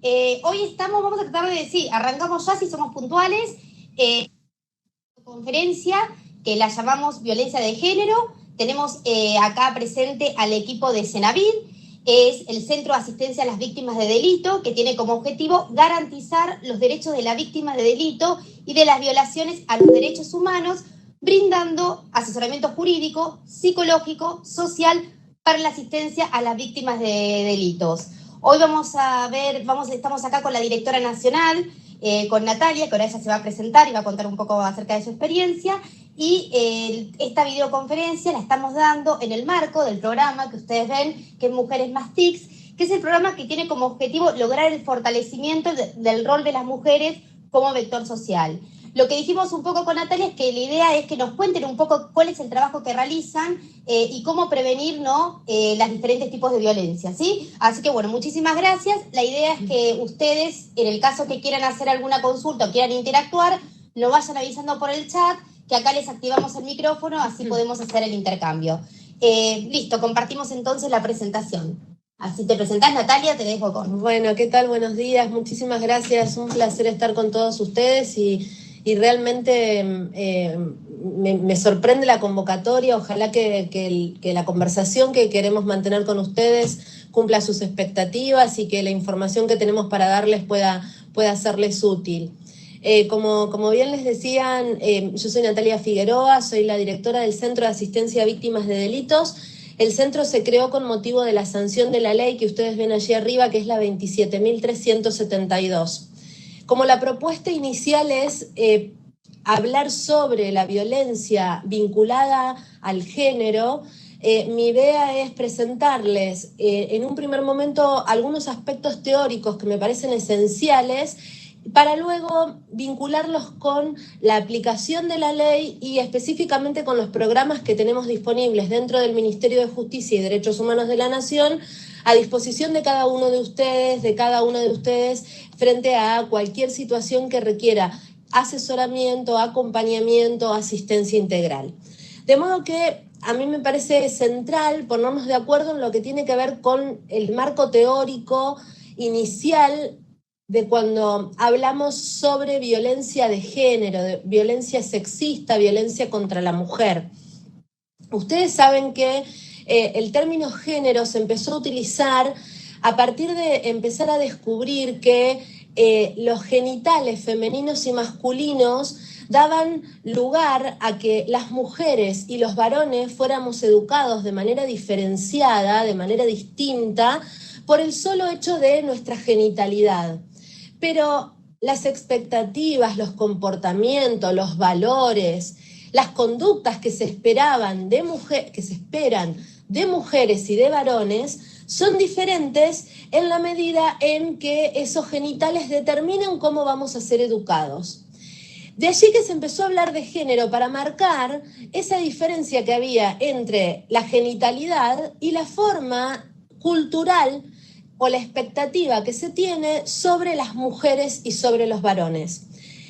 Hoy vamos a tratar de decir, arrancamos ya si somos puntuales, conferencia que la llamamos violencia de género. Tenemos acá presente al equipo de Cenavid, es el Centro de Asistencia a las Víctimas de Delito, que tiene como objetivo garantizar los derechos de las víctimas de delito y de las violaciones a los derechos humanos, brindando asesoramiento jurídico, psicológico, social para la asistencia a las víctimas de delitos. Hoy estamos acá con la directora nacional, con Natalia, que ahora ella se va a presentar y va a contar un poco acerca de su experiencia. Y esta videoconferencia la estamos dando en el marco del programa que ustedes ven, que es Mujeres Más TICs, que es el programa que tiene como objetivo lograr el fortalecimiento del rol de las mujeres como vector social. Lo que dijimos un poco con Natalia es que la idea es que nos cuenten un poco cuál es el trabajo que realizan y cómo prevenir, ¿no?, los diferentes tipos de violencia, ¿sí? Así que, bueno, muchísimas gracias. La idea es que ustedes, en el caso que quieran hacer alguna consulta o quieran interactuar, lo vayan avisando por el chat, que acá les activamos el micrófono, así podemos hacer el intercambio. Listo, compartimos entonces la presentación. Así te presentás, Natalia, te dejo con... Bueno, ¿qué tal? Buenos días, muchísimas gracias, un placer estar con todos ustedes y realmente me sorprende la convocatoria. Ojalá que la conversación que queremos mantener con ustedes cumpla sus expectativas y que la información que tenemos para darles pueda serles útil. Como bien les decían, yo soy Natalia Figueroa, soy la directora del Centro de Asistencia a Víctimas de Delitos. El centro se creó con motivo de la sanción de la ley que ustedes ven allí arriba, que es la 27.372. Como la propuesta inicial es hablar sobre la violencia vinculada al género, mi idea es presentarles en un primer momento algunos aspectos teóricos que me parecen esenciales para luego vincularlos con la aplicación de la ley y específicamente con los programas que tenemos disponibles dentro del Ministerio de Justicia y Derechos Humanos de la Nación a disposición de cada uno de ustedes, frente a cualquier situación que requiera asesoramiento, acompañamiento, asistencia integral. De modo que a mí me parece central ponernos de acuerdo en lo que tiene que ver con el marco teórico inicial de cuando hablamos sobre violencia de género, de violencia sexista, violencia contra la mujer. Ustedes saben que el término género se empezó a utilizar a partir de empezar a descubrir que los genitales femeninos y masculinos daban lugar a que las mujeres y los varones fuéramos educados de manera diferenciada, de manera distinta, por el solo hecho de nuestra genitalidad. Pero las expectativas, los comportamientos, los valores, las conductas que se esperan de mujeres y de varones son diferentes en la medida en que esos genitales determinan cómo vamos a ser educados. De allí que se empezó a hablar de género para marcar esa diferencia que había entre la genitalidad y la forma cultural o la expectativa que se tiene sobre las mujeres y sobre los varones.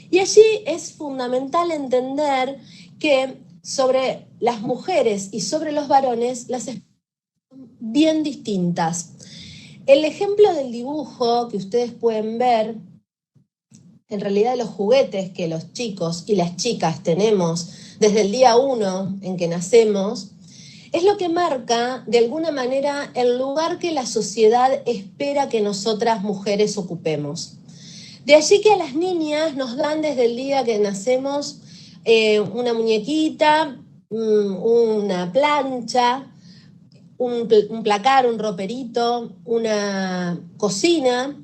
Y allí es fundamental entender que sobre las mujeres y sobre los varones las expectativas son bien distintas. El ejemplo del dibujo que ustedes pueden ver, en realidad los juguetes que los chicos y las chicas tenemos desde el día 1 en que nacemos, es lo que marca de alguna manera el lugar que la sociedad espera que nosotras mujeres ocupemos. De allí que a las niñas nos dan desde el día que nacemos una muñequita, una plancha, un placar, un roperito, una cocina,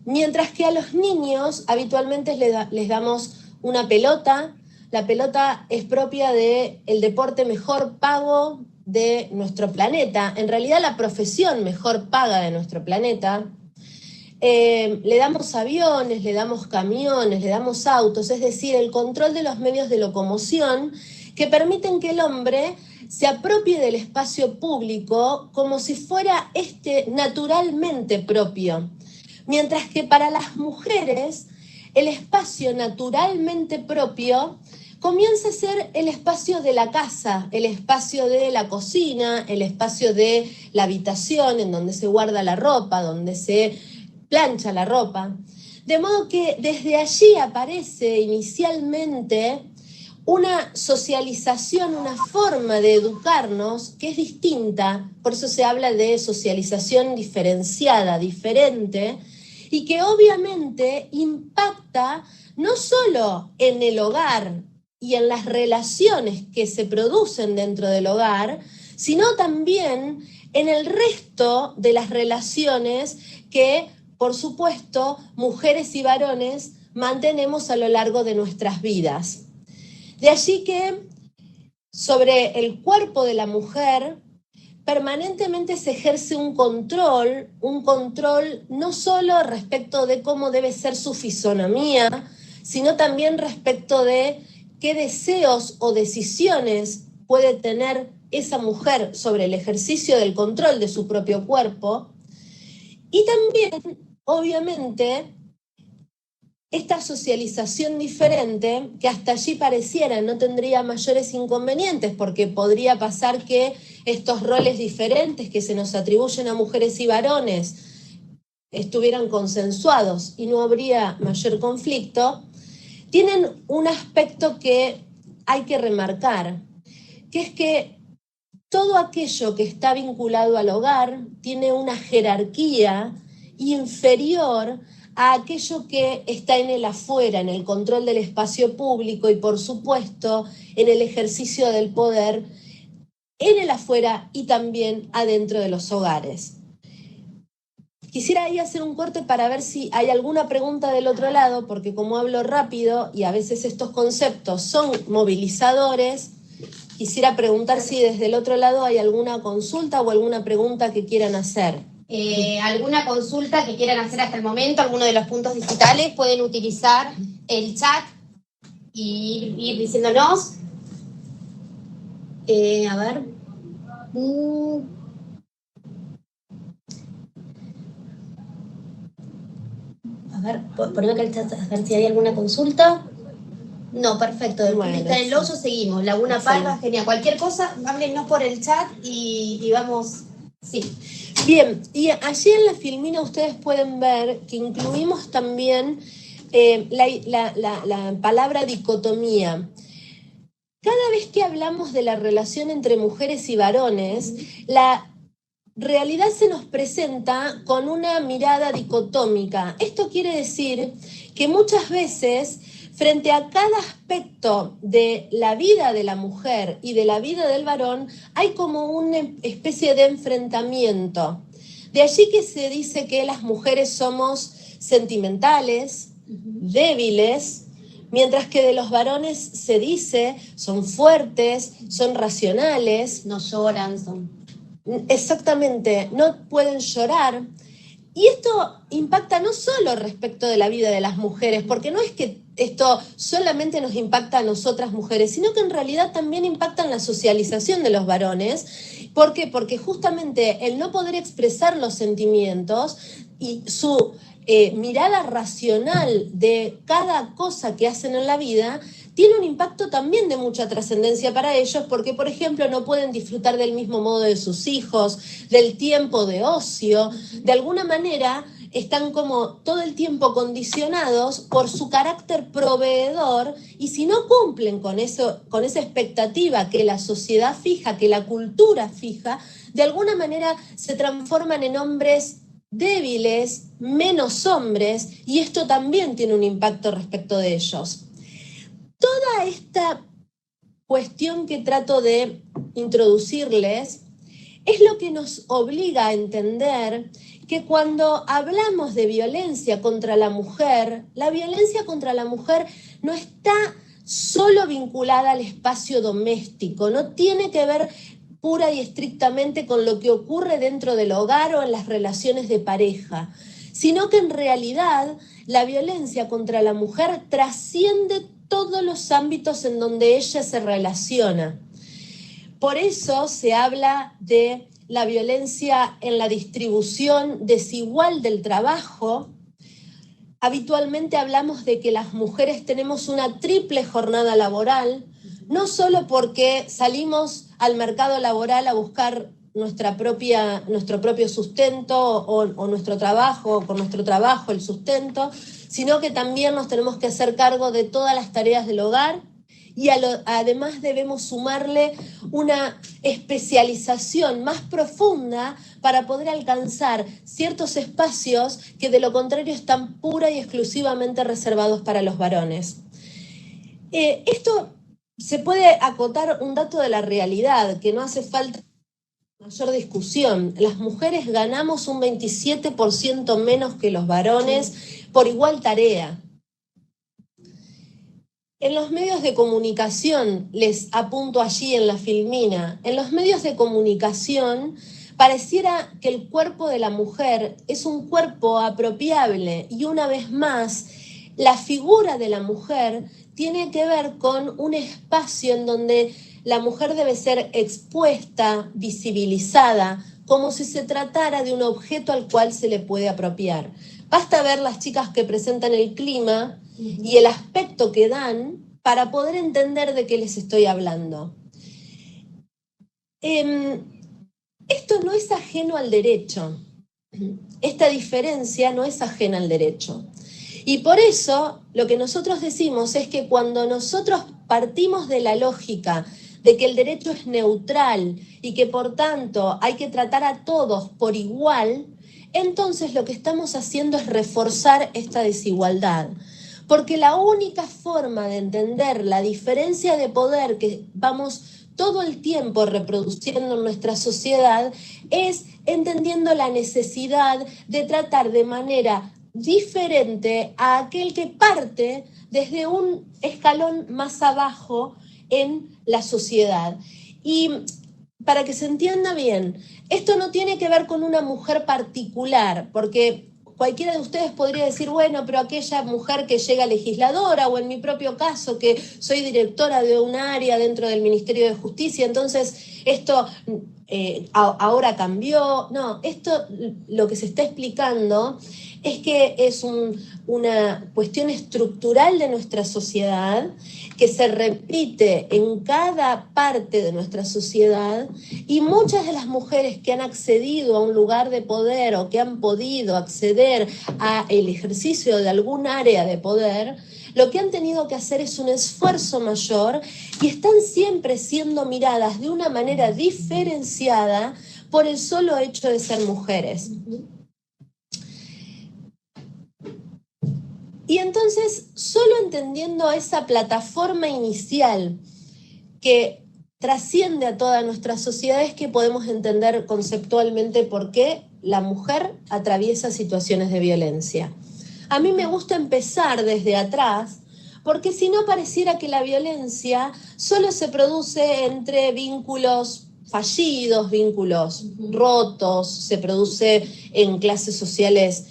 mientras que a los niños habitualmente les damos una pelota. La pelota es propia del deporte mejor pago de nuestro planeta, en realidad la profesión mejor paga de nuestro planeta. Le damos aviones, le damos camiones, le damos autos, es decir, el control de los medios de locomoción que permiten que el hombre se apropie del espacio público como si fuera naturalmente propio. Mientras que para las mujeres el espacio naturalmente propio comienza a ser el espacio de la casa, el espacio de la cocina, el espacio de la habitación en donde se guarda la ropa, donde se plancha la ropa. De modo que desde allí aparece inicialmente una socialización, una forma de educarnos que es distinta, por eso se habla de socialización diferenciada, diferente, y que obviamente impacta no solo en el hogar y en las relaciones que se producen dentro del hogar, sino también en el resto de las relaciones que, por supuesto, mujeres y varones mantenemos a lo largo de nuestras vidas. De allí que sobre el cuerpo de la mujer permanentemente se ejerce un control no solo respecto de cómo debe ser su fisonomía, sino también respecto de qué deseos o decisiones puede tener esa mujer sobre el ejercicio del control de su propio cuerpo. Y también, obviamente, esta socialización diferente, que hasta allí pareciera no tendría mayores inconvenientes, porque podría pasar que estos roles diferentes que se nos atribuyen a mujeres y varones estuvieran consensuados y no habría mayor conflicto, tienen un aspecto que hay que remarcar, que es que todo aquello que está vinculado al hogar tiene una jerarquía inferior a aquello que está en el afuera, en el control del espacio público y, por supuesto, en el ejercicio del poder en el afuera y también adentro de los hogares. Quisiera ahí hacer un corte para ver si hay alguna pregunta del otro lado, porque como hablo rápido y a veces estos conceptos son movilizadores, quisiera preguntar si desde el otro lado hay alguna consulta o alguna pregunta que quieran hacer. Alguna consulta que quieran hacer hasta el momento, alguno de los puntos digitales, pueden utilizar el chat y ir diciéndonos. A ver. A ver, poneme acá el chat a ver si hay alguna consulta. No, perfecto. Después de estar en el hoyo seguimos. Laguna Parva, genial. Cualquier cosa, háblenos por el chat y vamos. Sí. Bien, y allí en la filmina ustedes pueden ver que incluimos también la palabra dicotomía. Cada vez que hablamos de la relación entre mujeres y varones, la realidad se nos presenta con una mirada dicotómica. Esto quiere decir que muchas veces, frente a cada aspecto de la vida de la mujer y de la vida del varón, hay como una especie de enfrentamiento. De allí que se dice que las mujeres somos sentimentales, débiles, mientras que de los varones se dice son fuertes, son racionales. No lloran, son... Exactamente, no pueden llorar. Y esto impacta no solo respecto de la vida de las mujeres, porque no es que esto solamente nos impacta a nosotras mujeres, sino que en realidad también impacta en la socialización de los varones. ¿Por qué? Porque justamente el no poder expresar los sentimientos y su mirada racional de cada cosa que hacen en la vida tiene un impacto también de mucha trascendencia para ellos, porque, por ejemplo, no pueden disfrutar del mismo modo de sus hijos, del tiempo de ocio. De alguna manera están como todo el tiempo condicionados por su carácter proveedor, y si no cumplen con eso, con esa expectativa que la sociedad fija, que la cultura fija, de alguna manera se transforman en hombres débiles, menos hombres, y esto también tiene un impacto respecto de ellos. Toda esta cuestión que trato de introducirles es lo que nos obliga a entender que cuando hablamos de violencia contra la violencia contra la mujer no está solo vinculada al espacio doméstico, no tiene que ver pura y estrictamente con lo que ocurre dentro del hogar o en las relaciones de pareja, sino que en realidad la violencia contra la mujer trasciende todos los ámbitos en donde ella se relaciona. Por eso se habla de la violencia en la distribución desigual del trabajo. Habitualmente hablamos de que las mujeres tenemos una triple jornada laboral, no solo porque salimos al mercado laboral a buscar nuestro propio sustento o nuestro trabajo, con nuestro trabajo el sustento, sino que también nos tenemos que hacer cargo de todas las tareas del hogar y además debemos sumarle una especialización más profunda para poder alcanzar ciertos espacios que de lo contrario están pura y exclusivamente reservados para los varones. Esto se puede acotar un dato de la realidad, que no hace falta mayor discusión. Las mujeres ganamos un 27% menos que los varones por igual tarea. En los medios de comunicación, les apunto allí en la filmina, en los medios de comunicación pareciera que el cuerpo de la mujer es un cuerpo apropiable y una vez más la figura de la mujer tiene que ver con un espacio en donde la mujer debe ser expuesta, visibilizada, como si se tratara de un objeto al cual se le puede apropiar. Basta ver las chicas que presentan el clima y el aspecto que dan para poder entender de qué les estoy hablando. Esto no es ajeno al derecho. Esta diferencia no es ajena al derecho. Y por eso lo que nosotros decimos es que cuando nosotros partimos de la lógica de que el derecho es neutral y que por tanto hay que tratar a todos por igual, entonces lo que estamos haciendo es reforzar esta desigualdad. Porque la única forma de entender la diferencia de poder que vamos todo el tiempo reproduciendo en nuestra sociedad es entendiendo la necesidad de tratar de manera diferente a aquel que parte desde un escalón más abajo en la sociedad. Y para que se entienda bien, esto no tiene que ver con una mujer particular, porque cualquiera de ustedes podría decir, bueno, pero aquella mujer que llega legisladora, o en mi propio caso, que soy directora de un área dentro del Ministerio de Justicia, entonces esto ahora cambió. No, esto lo que se está explicando es que es una cuestión estructural de nuestra sociedad que se repite en cada parte de nuestra sociedad, y muchas de las mujeres que han accedido a un lugar de poder o que han podido acceder al ejercicio de algún área de poder, lo que han tenido que hacer es un esfuerzo mayor y están siempre siendo miradas de una manera diferenciada por el solo hecho de ser mujeres. Y entonces, solo entendiendo esa plataforma inicial que trasciende a toda nuestra sociedad es que podemos entender conceptualmente por qué la mujer atraviesa situaciones de violencia. A mí me gusta empezar desde atrás, porque si no pareciera que la violencia solo se produce entre vínculos fallidos, vínculos rotos, se produce en clases sociales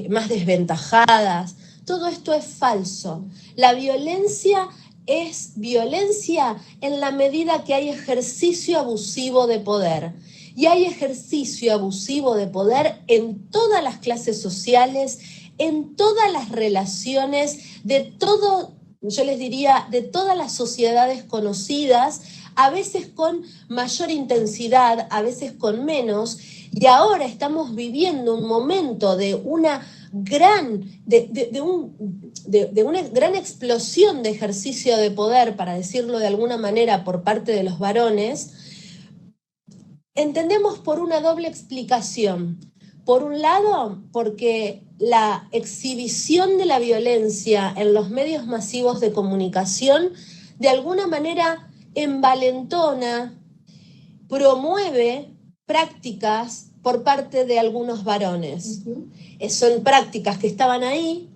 más desventajadas. Todo esto es falso. La violencia es violencia en la medida que hay ejercicio abusivo de poder. Y hay ejercicio abusivo de poder en todas las clases sociales, en todas las relaciones, de todo, yo les diría, de todas las sociedades conocidas, a veces con mayor intensidad, a veces con menos, y ahora estamos viviendo un momento de una gran explosión de ejercicio de poder, para decirlo de alguna manera, por parte de los varones. Entendemos por una doble explicación. Por un lado, porque la exhibición de la violencia en los medios masivos de comunicación de alguna manera envalentona, promueve prácticas por parte de algunos varones. Son prácticas que estaban ahí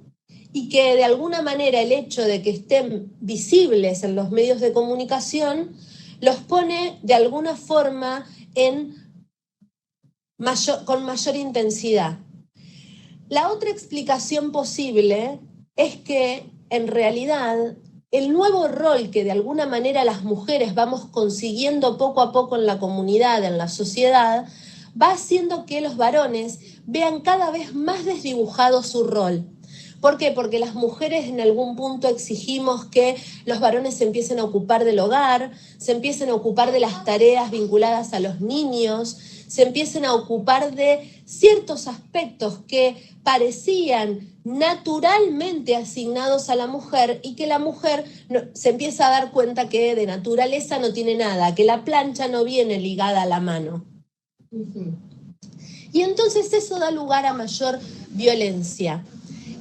y que de alguna manera el hecho de que estén visibles en los medios de comunicación los pone de alguna forma con mayor intensidad. La otra explicación posible es que en realidad el nuevo rol que de alguna manera las mujeres vamos consiguiendo poco a poco en la comunidad, en la sociedad, va haciendo que los varones vean cada vez más desdibujado su rol. ¿Por qué? Porque las mujeres en algún punto exigimos que los varones se empiecen a ocupar del hogar, se empiecen a ocupar de las tareas vinculadas a los niños, se empiecen a ocupar de ciertos aspectos que parecían naturalmente asignados a la mujer y que la mujer se empieza a dar cuenta que de naturaleza no tiene nada, que la plancha no viene ligada a la mano. Y entonces eso da lugar a mayor violencia.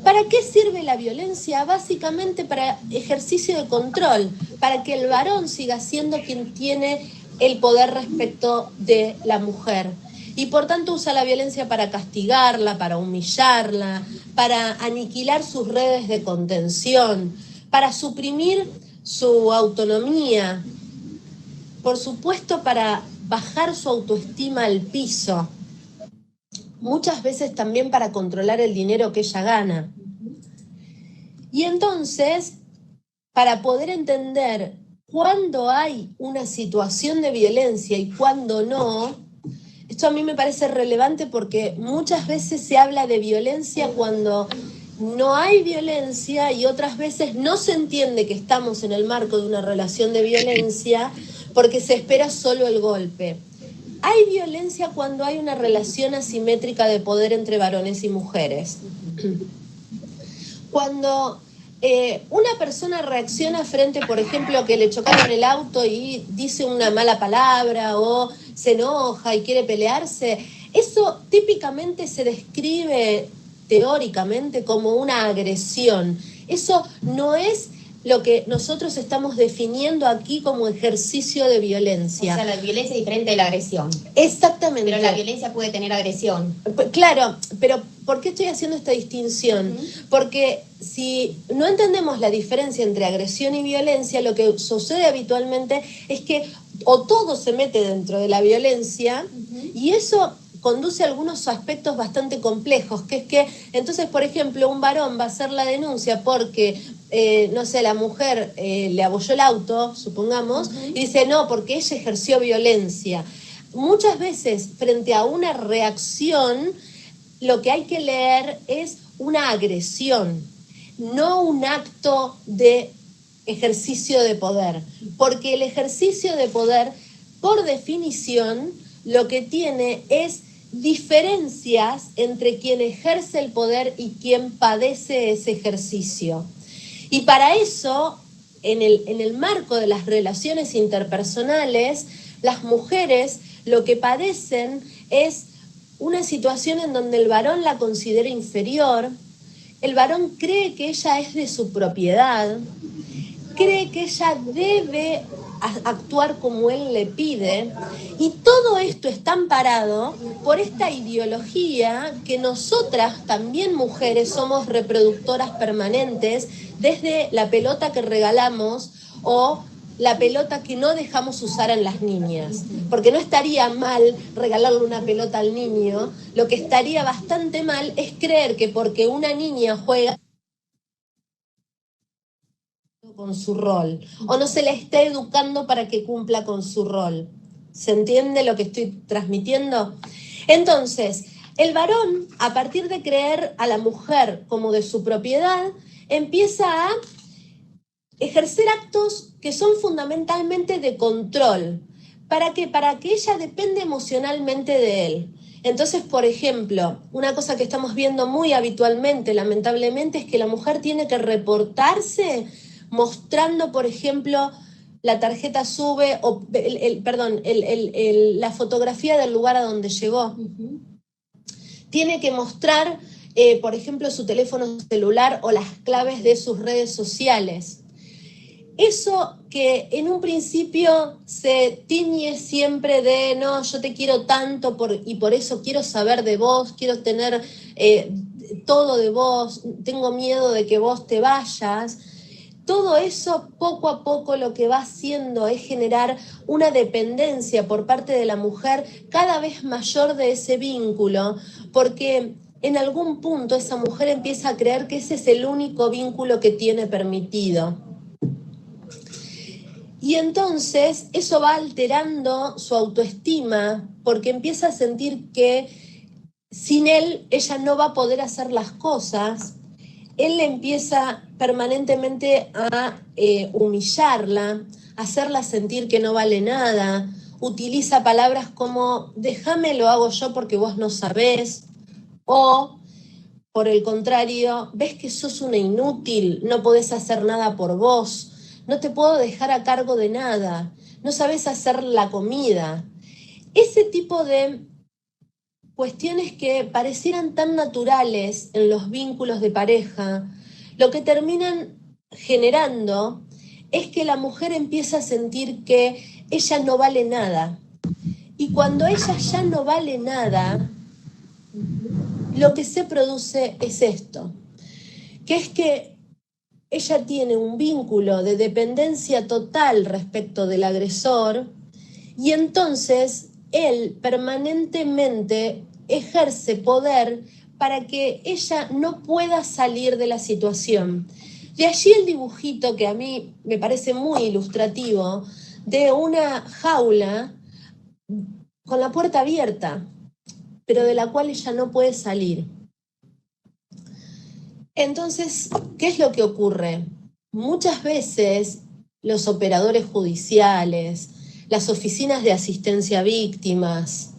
¿Para qué sirve la violencia? Básicamente para ejercicio de control, para que el varón siga siendo quien tiene el poder respecto de la mujer. Y por tanto usa la violencia para castigarla, para humillarla, para aniquilar sus redes de contención, para suprimir su autonomía, por supuesto para bajar su autoestima al piso, muchas veces también para controlar el dinero que ella gana. Y entonces, para poder entender cuándo hay una situación de violencia y cuándo no, esto a mí me parece relevante porque muchas veces se habla de violencia cuando no hay violencia y otras veces no se entiende que estamos en el marco de una relación de violencia porque se espera solo el golpe. Hay violencia cuando hay una relación asimétrica de poder entre varones y mujeres. Cuando una persona reacciona frente, por ejemplo, que le chocaron el auto y dice una mala palabra o se enoja y quiere pelearse, eso típicamente se describe teóricamente como una agresión. Eso no es lo que nosotros estamos definiendo aquí como ejercicio de violencia. O sea, la violencia es diferente de la agresión. Exactamente. Pero la violencia puede tener agresión. Claro, pero ¿por qué estoy haciendo esta distinción? Porque si no entendemos la diferencia entre agresión y violencia, lo que sucede habitualmente es que o todo se mete dentro de la violencia y eso conduce a algunos aspectos bastante complejos, que es que, entonces, por ejemplo, un varón va a hacer la denuncia porque, no sé, la mujer le abolló el auto, supongamos, y dice, no, porque ella ejerció violencia. Muchas veces, frente a una reacción, lo que hay que leer es una agresión, no un acto de ejercicio de poder, porque el ejercicio de poder, por definición, lo que tiene es diferencias entre quien ejerce el poder y quien padece ese ejercicio. Y para eso, en el marco de las relaciones interpersonales, las mujeres lo que padecen es una situación en donde el varón la considera inferior, el varón cree que ella es de su propiedad, cree que ella debe actuar como él le pide, y todo esto está amparado por esta ideología que nosotras, también mujeres, somos reproductoras permanentes, desde la pelota que regalamos o la pelota que no dejamos usar en las niñas, porque no estaría mal regalarle una pelota al niño, lo que estaría bastante mal es creer que porque una niña juega con su rol, o no se le está educando para que cumpla con su rol. ¿Se entiende lo que estoy transmitiendo? Entonces, el varón, a partir de creer a la mujer como de su propiedad, empieza a ejercer actos que son fundamentalmente de control. ¿Para qué? Para que ella depende emocionalmente de él. Entonces, por ejemplo, una cosa que estamos viendo muy habitualmente, lamentablemente, es que la mujer tiene que reportarse mostrando, por ejemplo, la tarjeta SUBE o la fotografía del lugar a donde llegó. Tiene que mostrar, por ejemplo, su teléfono celular o las claves de sus redes sociales. Eso que en un principio se tiñe siempre de, no, yo te quiero tanto y por eso quiero saber de vos, quiero tener todo de vos, tengo miedo de que vos te vayas. Todo eso poco a poco lo que va haciendo es generar una dependencia por parte de la mujer cada vez mayor de ese vínculo, porque en algún punto esa mujer empieza a creer que ese es el único vínculo que tiene permitido. Y entonces eso va alterando su autoestima porque empieza a sentir que sin él ella no va a poder hacer las cosas. él empieza permanentemente a humillarla, a hacerla sentir que no vale nada, utiliza palabras como déjame lo hago yo porque vos no sabés, o por el contrario, ves que sos una inútil, no podés hacer nada por vos, no te puedo dejar a cargo de nada, no sabés hacer la comida. Ese tipo de cuestiones que parecieran tan naturales en los vínculos de pareja, lo que terminan generando es que la mujer empieza a sentir que ella no vale nada. Y cuando ella ya no vale nada, lo que se produce es esto, que es que ella tiene un vínculo de dependencia total respecto del agresor y entonces él permanentemente ejerce poder para que ella no pueda salir de la situación. De allí el dibujito que a mí me parece muy ilustrativo de una jaula con la puerta abierta, pero de la cual ella no puede salir. Entonces, ¿qué es lo que ocurre? Muchas veces los operadores judiciales, las oficinas de asistencia a víctimas,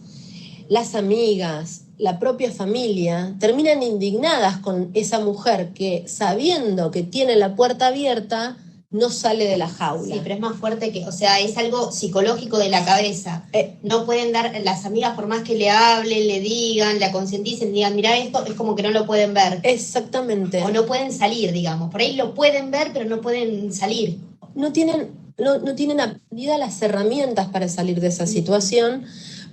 las amigas, la propia familia, terminan indignadas con esa mujer que, sabiendo que tiene la puerta abierta, no sale de la jaula. Sí, pero es más fuerte que, o sea, es algo psicológico de la cabeza. No pueden dar, las amigas por más que le hablen, le digan, la concienticen, digan, mira esto, es como que no lo pueden ver. Exactamente. O no pueden salir, digamos. Por ahí lo pueden ver, pero no pueden salir. No tienen aprendidas las herramientas para salir de esa situación,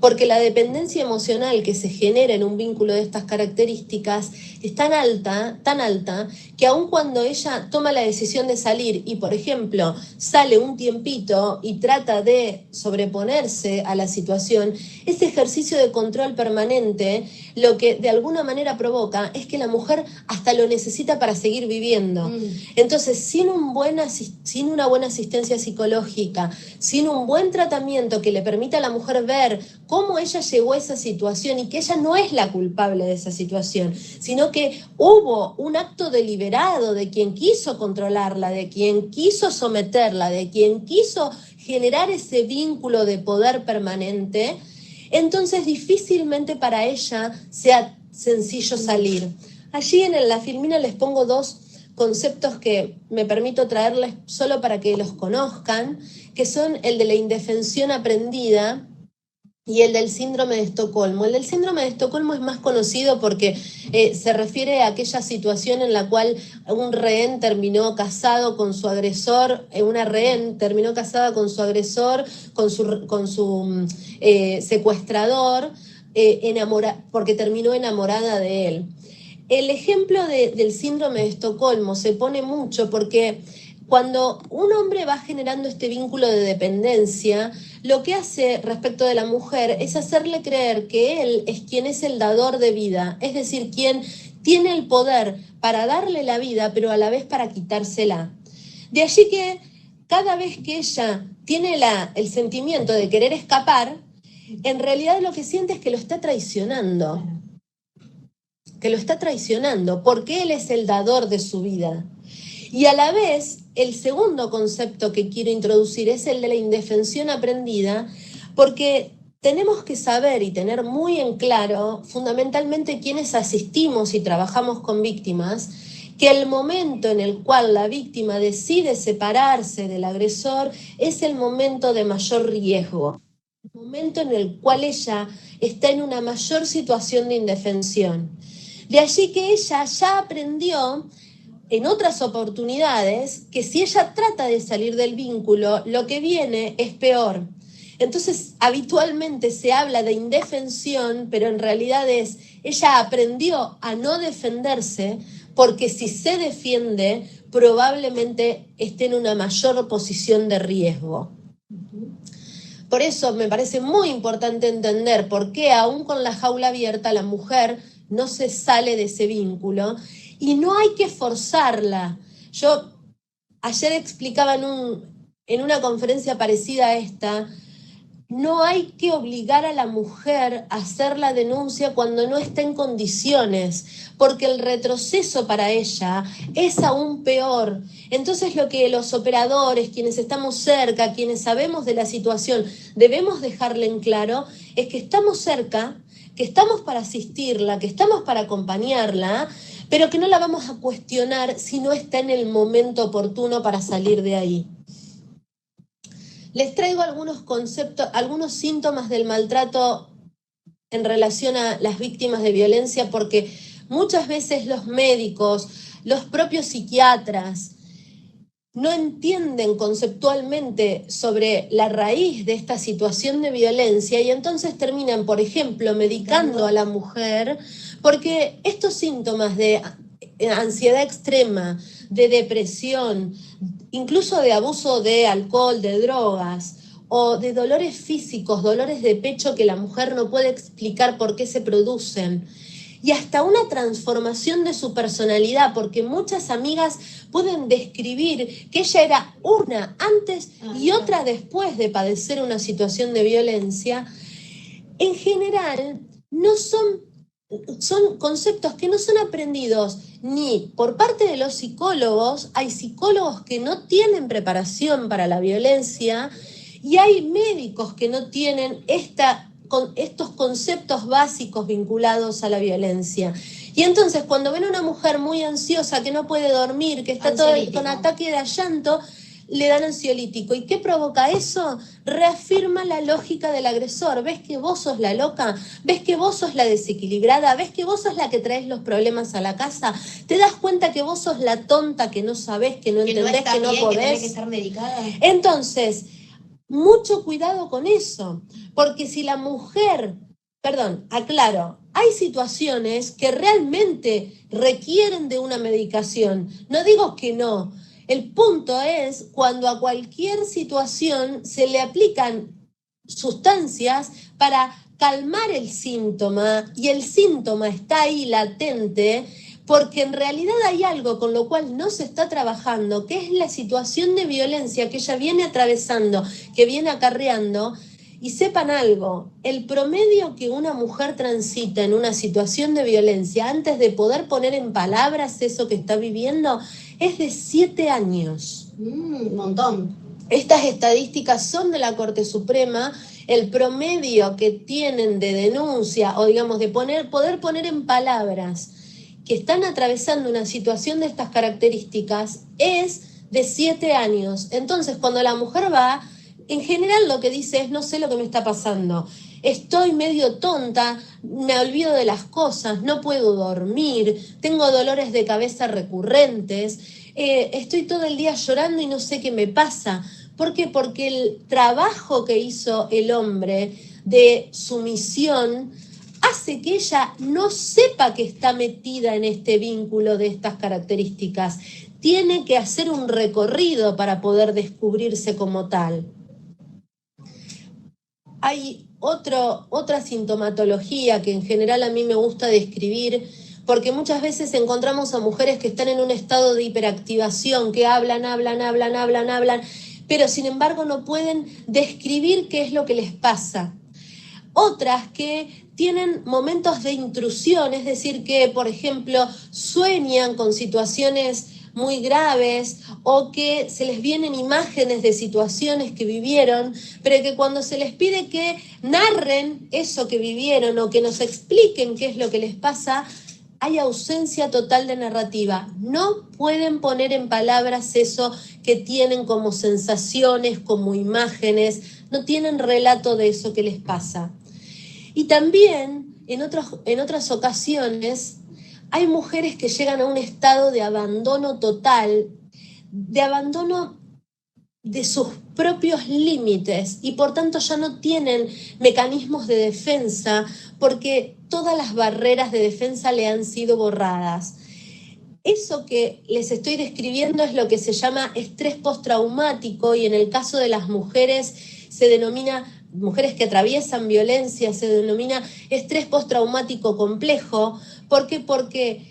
porque la dependencia emocional que se genera en un vínculo de estas características es tan alta, que aun cuando ella toma la decisión de salir y, por ejemplo, sale un tiempito y trata de sobreponerse a la situación, ese ejercicio de control permanente lo que de alguna manera provoca es que la mujer hasta lo necesita para seguir viviendo. Entonces, sin una buena asistencia psicológica, sin un buen tratamiento que le permita a la mujer ver cómo ella llegó a esa situación y que ella no es la culpable de esa situación, sino que hubo un acto deliberado de quien quiso controlarla, de quien quiso someterla, de quien quiso generar ese vínculo de poder permanente, entonces difícilmente para ella sea sencillo salir. Allí en la filmina les pongo dos conceptos que me permito traerles solo para que los conozcan, que son el de la indefensión aprendida y el del síndrome de Estocolmo. El del síndrome de Estocolmo es más conocido porque se refiere a aquella situación en la cual un rehén terminó casado con su agresor, una rehén terminó casada con su agresor, con su secuestrador, porque terminó enamorada de él. El ejemplo del síndrome de Estocolmo se pone mucho porque cuando un hombre va generando este vínculo de dependencia, lo que hace respecto de la mujer es hacerle creer que él es quien es el dador de vida, es decir, quien tiene el poder para darle la vida, pero a la vez para quitársela. De allí que cada vez que ella tiene el sentimiento de querer escapar, en realidad lo que siente es que lo está traicionando. Que lo está traicionando, porque él es el dador de su vida. Y a la vez, el segundo concepto que quiero introducir es el de la indefensión aprendida, porque tenemos que saber y tener muy en claro, fundamentalmente quienes asistimos y trabajamos con víctimas, que el momento en el cual la víctima decide separarse del agresor es el momento de mayor riesgo, el momento en el cual ella está en una mayor situación de indefensión. De allí que ella ya aprendió en otras oportunidades que si ella trata de salir del vínculo, lo que viene es peor. Entonces, habitualmente se habla de indefensión, pero en realidad ella aprendió a no defenderse porque si se defiende, probablemente esté en una mayor posición de riesgo. Por eso me parece muy importante entender por qué aún con la jaula abierta la mujer no se sale de ese vínculo y no hay que forzarla. Yo ayer explicaba en una conferencia parecida a esta no hay que obligar a la mujer a hacer la denuncia cuando no está en condiciones, porque el retroceso para ella es aún peor. Entonces lo que los operadores, quienes estamos cerca, quienes sabemos de la situación, debemos dejarle en claro es que estamos cerca, que estamos para asistirla, que estamos para acompañarla, pero que no la vamos a cuestionar si no está en el momento oportuno para salir de ahí. Les traigo algunos conceptos, algunos síntomas del maltrato en relación a las víctimas de violencia, porque muchas veces los médicos, los propios psiquiatras, no entienden conceptualmente sobre la raíz de esta situación de violencia y entonces terminan, por ejemplo, medicando a la mujer, porque estos síntomas de ansiedad extrema, de depresión, incluso de abuso de alcohol, de drogas, o de dolores físicos, dolores de pecho que la mujer no puede explicar por qué se producen, y hasta una transformación de su personalidad, porque muchas amigas pueden describir que ella era una antes y otra después de padecer una situación de violencia. En general, son conceptos que no son aprendidos ni por parte de los psicólogos. Hay psicólogos que no tienen preparación para la violencia y hay médicos que no tienen estos conceptos básicos vinculados a la violencia. Y entonces cuando ven a una mujer muy ansiosa, que no puede dormir, que está todo con ataque de llanto, le dan ansiolítico. ¿Y qué provoca eso? Reafirma la lógica del agresor. ¿Ves que vos sos la loca? ¿Ves que vos sos la desequilibrada? ¿Ves que vos sos la que traes los problemas a la casa? ¿Te das cuenta que vos sos la tonta, que no sabés, que no entendés, que no podés? Que tenés que estar medicada. Entonces, mucho cuidado con eso, porque si la mujer, aclaro, hay situaciones que realmente requieren de una medicación, no digo que no, el punto es cuando a cualquier situación se le aplican sustancias para calmar el síntoma y el síntoma está ahí latente, porque en realidad hay algo con lo cual no se está trabajando, que es la situación de violencia que ella viene atravesando, que viene acarreando. Y sepan algo, el promedio que una mujer transita en una situación de violencia antes de poder poner en palabras eso que está viviendo es de 7 años. Un montón. Estas estadísticas son de la Corte Suprema. El promedio que tienen de denuncia o digamos de poder poner en palabras que están atravesando una situación de estas características es de 7 años. Entonces, cuando la mujer va, en general lo que dice es: no sé lo que me está pasando, estoy medio tonta, me olvido de las cosas, no puedo dormir, tengo dolores de cabeza recurrentes, estoy todo el día llorando y no sé qué me pasa. ¿Por qué? Porque el trabajo que hizo el hombre de sumisión hace que ella no sepa que está metida en este vínculo de estas características. Tiene que hacer un recorrido para poder descubrirse como tal. Hay otra sintomatología que en general a mí me gusta describir, porque muchas veces encontramos a mujeres que están en un estado de hiperactivación, que hablan, pero sin embargo no pueden describir qué es lo que les pasa. Otras que tienen momentos de intrusión, es decir, que, por ejemplo, sueñan con situaciones muy graves o que se les vienen imágenes de situaciones que vivieron, pero que cuando se les pide que narren eso que vivieron o que nos expliquen qué es lo que les pasa, hay ausencia total de narrativa. No pueden poner en palabras eso que tienen como sensaciones, como imágenes, no tienen relato de eso que les pasa. Y también en otras ocasiones hay mujeres que llegan a un estado de abandono total, de abandono de sus propios límites y por tanto ya no tienen mecanismos de defensa porque todas las barreras de defensa le han sido borradas. Eso que les estoy describiendo es lo que se llama estrés postraumático y en el caso de las mujeres se denomina, mujeres que atraviesan violencia, se denomina estrés postraumático complejo. ¿Por qué? Porque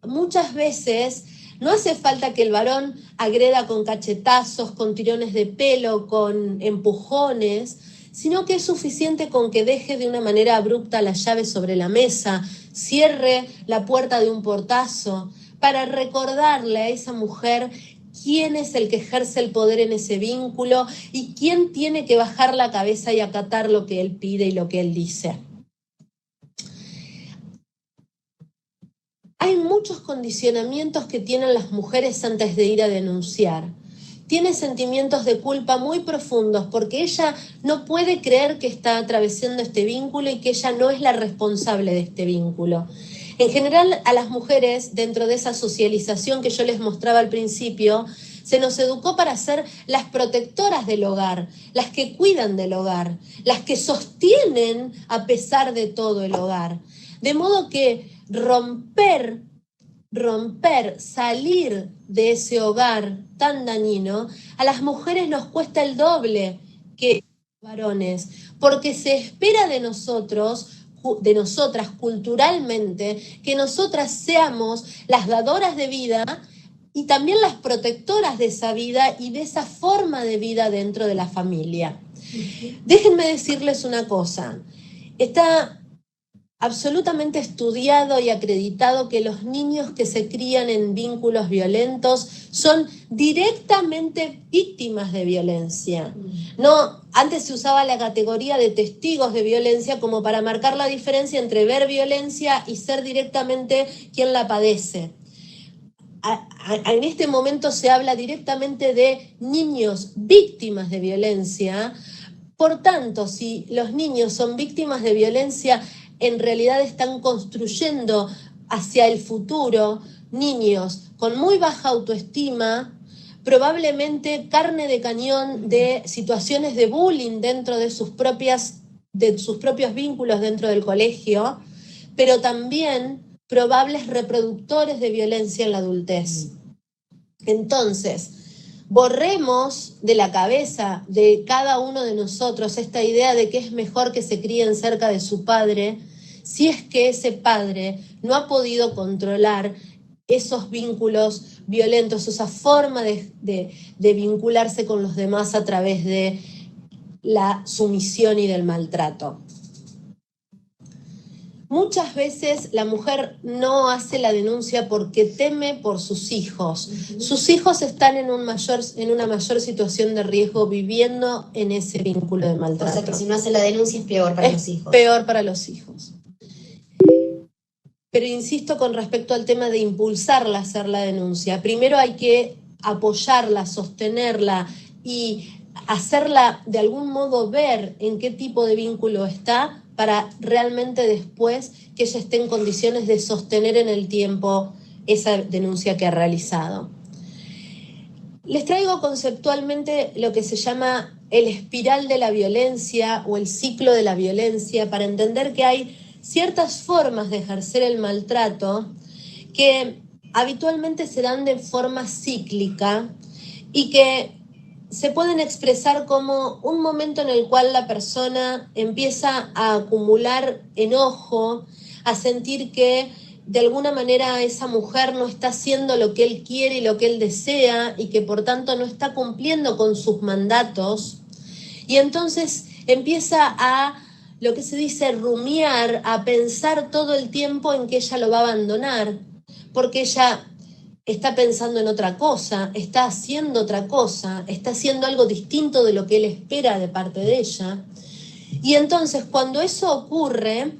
muchas veces No hace falta que el varón agreda con cachetazos, con tirones de pelo, con empujones, sino que es suficiente con que deje de una manera abrupta la llave sobre la mesa, cierre la puerta de un portazo, para recordarle a esa mujer quién es el que ejerce el poder en ese vínculo y quién tiene que bajar la cabeza y acatar lo que él pide y lo que él dice. Hay muchos condicionamientos que tienen las mujeres antes de ir a denunciar. Tiene sentimientos de culpa muy profundos porque ella no puede creer que está atravesando este vínculo y que ella no es la responsable de este vínculo. En general, a las mujeres, dentro de esa socialización que yo les mostraba al principio, se nos educó para ser las protectoras del hogar, las que cuidan del hogar, las que sostienen a pesar de todo el hogar. De modo que romper, salir de ese hogar tan dañino, a las mujeres nos cuesta el doble que a los varones, porque se espera de nosotras culturalmente, que nosotras seamos las dadoras de vida y también las protectoras de esa vida y de esa forma de vida dentro de la familia. Déjenme decirles una cosa, está absolutamente estudiado y acreditado que los niños que se crían en vínculos violentos son directamente víctimas de violencia. No, antes se usaba la categoría de testigos de violencia como para marcar la diferencia entre ver violencia y ser directamente quien la padece. En este momento se habla directamente de niños víctimas de violencia. Por tanto, si los niños son víctimas de violencia, en realidad están construyendo hacia el futuro niños con muy baja autoestima, probablemente carne de cañón de situaciones de bullying dentro de sus propios vínculos dentro del colegio, pero también probables reproductores de violencia en la adultez. Entonces, borremos de la cabeza de cada uno de nosotros esta idea de que es mejor que se críen cerca de su padre si es que ese padre no ha podido controlar esos vínculos violentos, esa forma de vincularse con los demás a través de la sumisión y del maltrato. Muchas veces la mujer no hace la denuncia porque teme por sus hijos. Sus hijos están en una mayor situación de riesgo viviendo en ese vínculo de maltrato. O sea que si no hace la denuncia es peor para los hijos. Peor para los hijos. Pero insisto con respecto al tema de impulsarla a hacer la denuncia. Primero hay que apoyarla, sostenerla y hacerla de algún modo ver en qué tipo de vínculo está para realmente después que ella esté en condiciones de sostener en el tiempo esa denuncia que ha realizado. Les traigo conceptualmente lo que se llama el espiral de la violencia o el ciclo de la violencia para entender que hay ciertas formas de ejercer el maltrato que habitualmente se dan de forma cíclica y que se pueden expresar como un momento en el cual la persona empieza a acumular enojo, a sentir que de alguna manera esa mujer no está haciendo lo que él quiere y lo que él desea y que por tanto no está cumpliendo con sus mandatos. Y entonces empieza a, lo que se dice, rumiar, a pensar todo el tiempo en que ella lo va a abandonar, porque ella está pensando en otra cosa, está haciendo otra cosa, está haciendo algo distinto de lo que él espera de parte de ella. Y entonces cuando eso ocurre,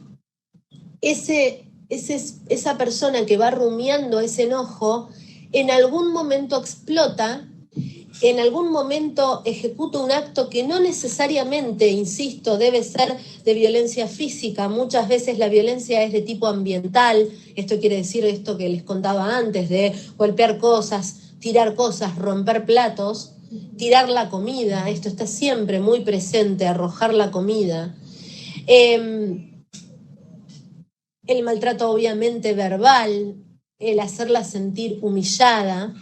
esa persona que va rumiando ese enojo, en algún momento explota, en algún momento ejecuta un acto que no necesariamente, insisto, debe ser de violencia física. Muchas veces la violencia es de tipo ambiental. Esto quiere decir esto que les contaba antes, de golpear cosas, tirar cosas, romper platos, tirar la comida. Esto está siempre muy presente, arrojar la comida. El maltrato obviamente verbal, el hacerla sentir humillada.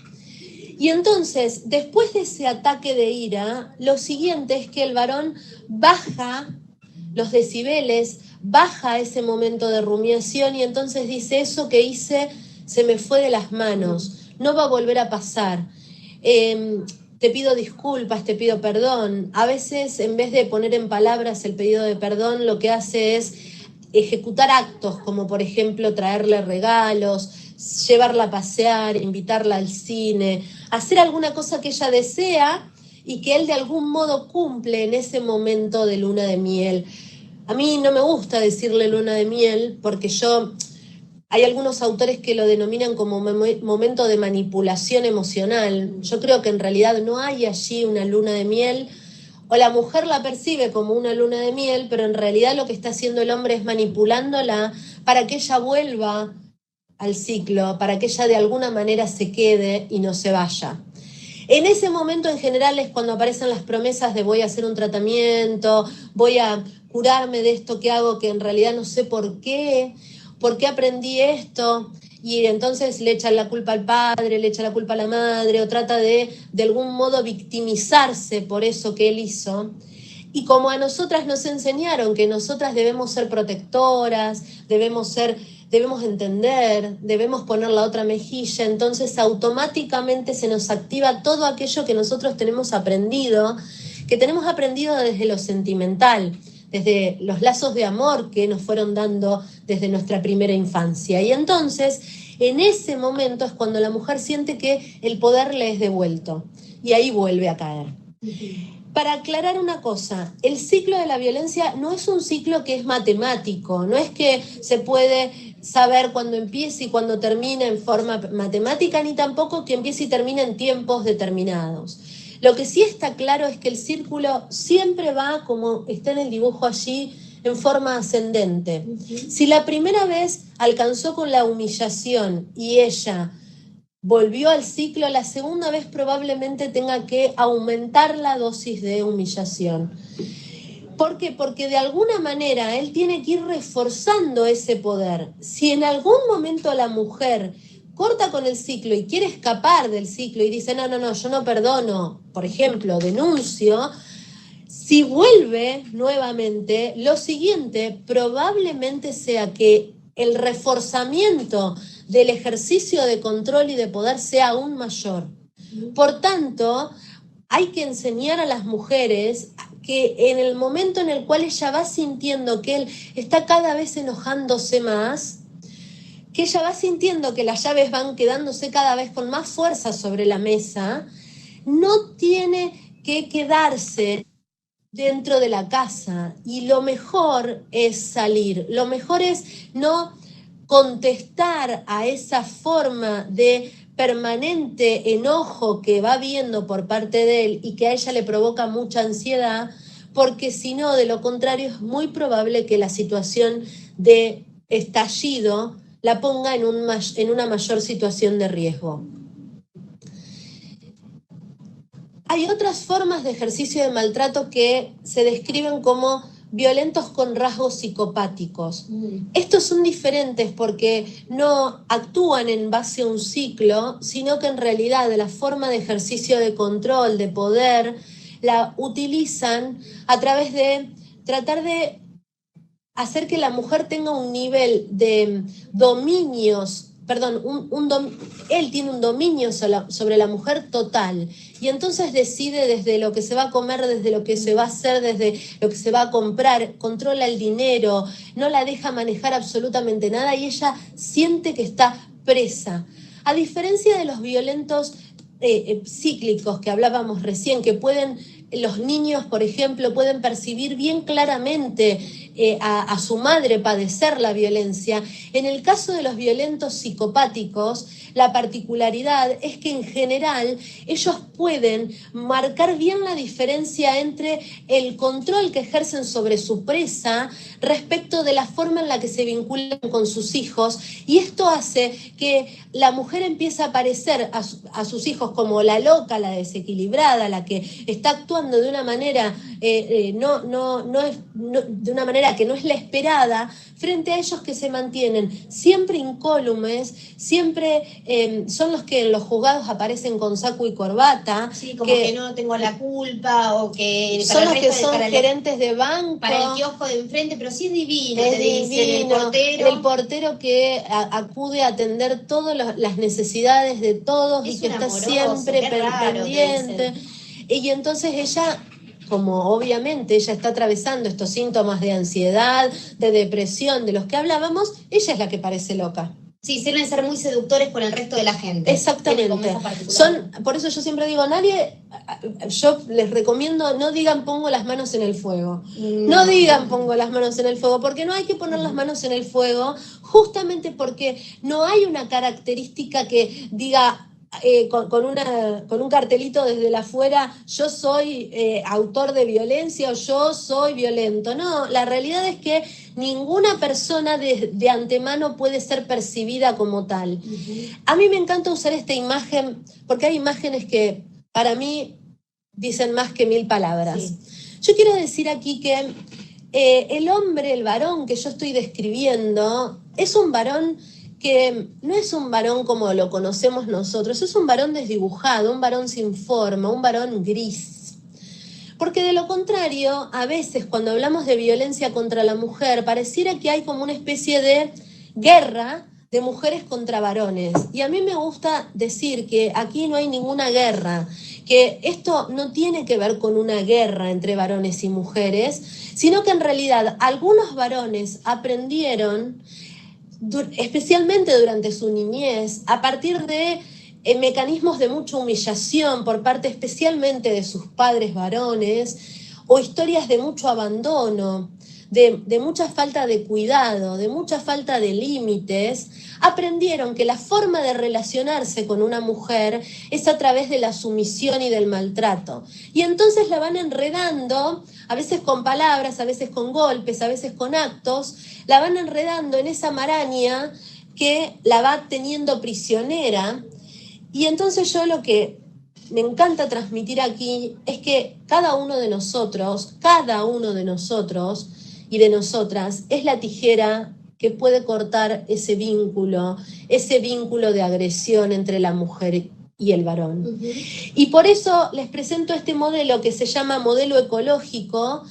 Y entonces, después de ese ataque de ira, lo siguiente es que el varón baja los decibeles, baja ese momento de rumiación y entonces dice, eso que hice se me fue de las manos, no va a volver a pasar. Te pido disculpas, te pido perdón. A veces, en vez de poner en palabras el pedido de perdón, lo que hace es ejecutar actos, como por ejemplo traerle regalos, llevarla a pasear, invitarla al cine, hacer alguna cosa que ella desea y que él de algún modo cumple en ese momento de luna de miel. A mí no me gusta decirle luna de miel porque hay algunos autores que lo denominan como momento de manipulación emocional. Yo creo que en realidad no hay allí una luna de miel, o la mujer la percibe como una luna de miel, pero en realidad lo que está haciendo el hombre es manipulándola para que ella vuelva al ciclo, para que ella de alguna manera se quede y no se vaya. En ese momento en general es cuando aparecen las promesas de voy a hacer un tratamiento, voy a curarme de esto que hago, que en realidad no sé por qué aprendí esto, y entonces le echan la culpa al padre, le echa la culpa a la madre, o trata de algún modo victimizarse por eso que él hizo. Y como a nosotras nos enseñaron que nosotras debemos ser protectoras, debemos entender, debemos poner la otra mejilla, entonces automáticamente se nos activa todo aquello que nosotros tenemos aprendido desde lo sentimental, desde los lazos de amor que nos fueron dando desde nuestra primera infancia. Y entonces, en ese momento es cuando la mujer siente que el poder le es devuelto, y ahí vuelve a caer. Para aclarar una cosa, el ciclo de la violencia no es un ciclo que es matemático, no es que se puede saber cuándo empieza y cuándo termina en forma matemática, ni tampoco que empiece y termine en tiempos determinados. Lo que sí está claro es que el círculo siempre va, como está en el dibujo allí, en forma ascendente. Si la primera vez alcanzó con la humillación y ella volvió al ciclo, la segunda vez probablemente tenga que aumentar la dosis de humillación. ¿Por qué? Porque de alguna manera él tiene que ir reforzando ese poder. Si en algún momento la mujer corta con el ciclo y quiere escapar del ciclo y dice, no, yo no perdono, por ejemplo, denuncio, si vuelve nuevamente, lo siguiente probablemente sea que el reforzamiento del ejercicio de control y de poder sea aún mayor. Por tanto, hay que enseñar a las mujeres que en el momento en el cual ella va sintiendo que él está cada vez enojándose más, que ella va sintiendo que las llaves van quedándose cada vez con más fuerza sobre la mesa, no tiene que quedarse dentro de la casa, y lo mejor es salir, lo mejor es no contestar a esa forma de permanente enojo que va viendo por parte de él y que a ella le provoca mucha ansiedad, porque si no, de lo contrario, es muy probable que la situación de estallido la ponga en una mayor situación de riesgo. Hay otras formas de ejercicio de maltrato que se describen como violentos con rasgos psicopáticos. Estos son diferentes porque no actúan en base a un ciclo, sino que en realidad la forma de ejercicio de control, de poder, la utilizan a través de tratar de hacer que la mujer tenga un nivel de dominios, él tiene un dominio sobre la mujer total, y entonces decide desde lo que se va a comer, desde lo que se va a hacer, desde lo que se va a comprar, controla el dinero, no la deja manejar absolutamente nada, y ella siente que está presa. A diferencia de los violentos cíclicos que hablábamos recién, que los niños, por ejemplo, pueden percibir bien claramente a su madre padecer la violencia. En el caso de los violentos psicopáticos, la particularidad es que en general ellos pueden marcar bien la diferencia entre el control que ejercen sobre su presa respecto de la forma en la que se vinculan con sus hijos, y esto hace que la mujer empiece a parecer a sus hijos como la loca, la desequilibrada, la que está actuando de una manera de una manera manera que no es la esperada, frente a ellos que se mantienen siempre incólumes, siempre son los que en los juzgados aparecen con saco y corbata. Sí, como que no tengo la culpa, o que son los que son gerentes de banco. Para el kiosco de enfrente, pero sí es divino, es te dicen, el portero que acude a atender todas las necesidades de todos y que está amoroso, siempre raro, pendiente. Y entonces ella, como obviamente ella está atravesando estos síntomas de ansiedad, de depresión, de los que hablábamos, ella es la que parece loca. Sí, suelen ser muy seductores con el resto de la gente. Exactamente. Por eso yo siempre digo, yo les recomiendo, no digan pongo las manos en el fuego. No digan pongo las manos en el fuego, porque no hay que poner las manos en el fuego, justamente porque no hay una característica que diga con un cartelito desde la afuera, yo soy autor de violencia o yo soy violento. No, la realidad es que ninguna persona de antemano puede ser percibida como tal. A mí me encanta usar esta imagen porque hay imágenes que para mí dicen más que 1000 palabras. Sí. Yo quiero decir aquí que el hombre, el varón que yo estoy describiendo, es un varón que no es un varón como lo conocemos nosotros, es un varón desdibujado, un varón sin forma, un varón gris. Porque de lo contrario, a veces cuando hablamos de violencia contra la mujer, pareciera que hay como una especie de guerra de mujeres contra varones. Y a mí me gusta decir que aquí no hay ninguna guerra, que esto no tiene que ver con una guerra entre varones y mujeres, sino que en realidad algunos varones aprendieron, especialmente durante su niñez, a partir de mecanismos de mucha humillación por parte especialmente de sus padres varones, o historias de mucho abandono, de mucha falta de cuidado, de mucha falta de límites, aprendieron que la forma de relacionarse con una mujer es a través de la sumisión y del maltrato. Y entonces la van enredando, a veces con palabras, a veces con golpes, a veces con actos, la van enredando en esa maraña que la va teniendo prisionera. Y entonces yo lo que me encanta transmitir aquí es que cada uno de nosotros y de nosotras es la tijera que puede cortar ese vínculo de agresión entre la mujer y el varón. Y por eso les presento este modelo que se llama modelo ecológico,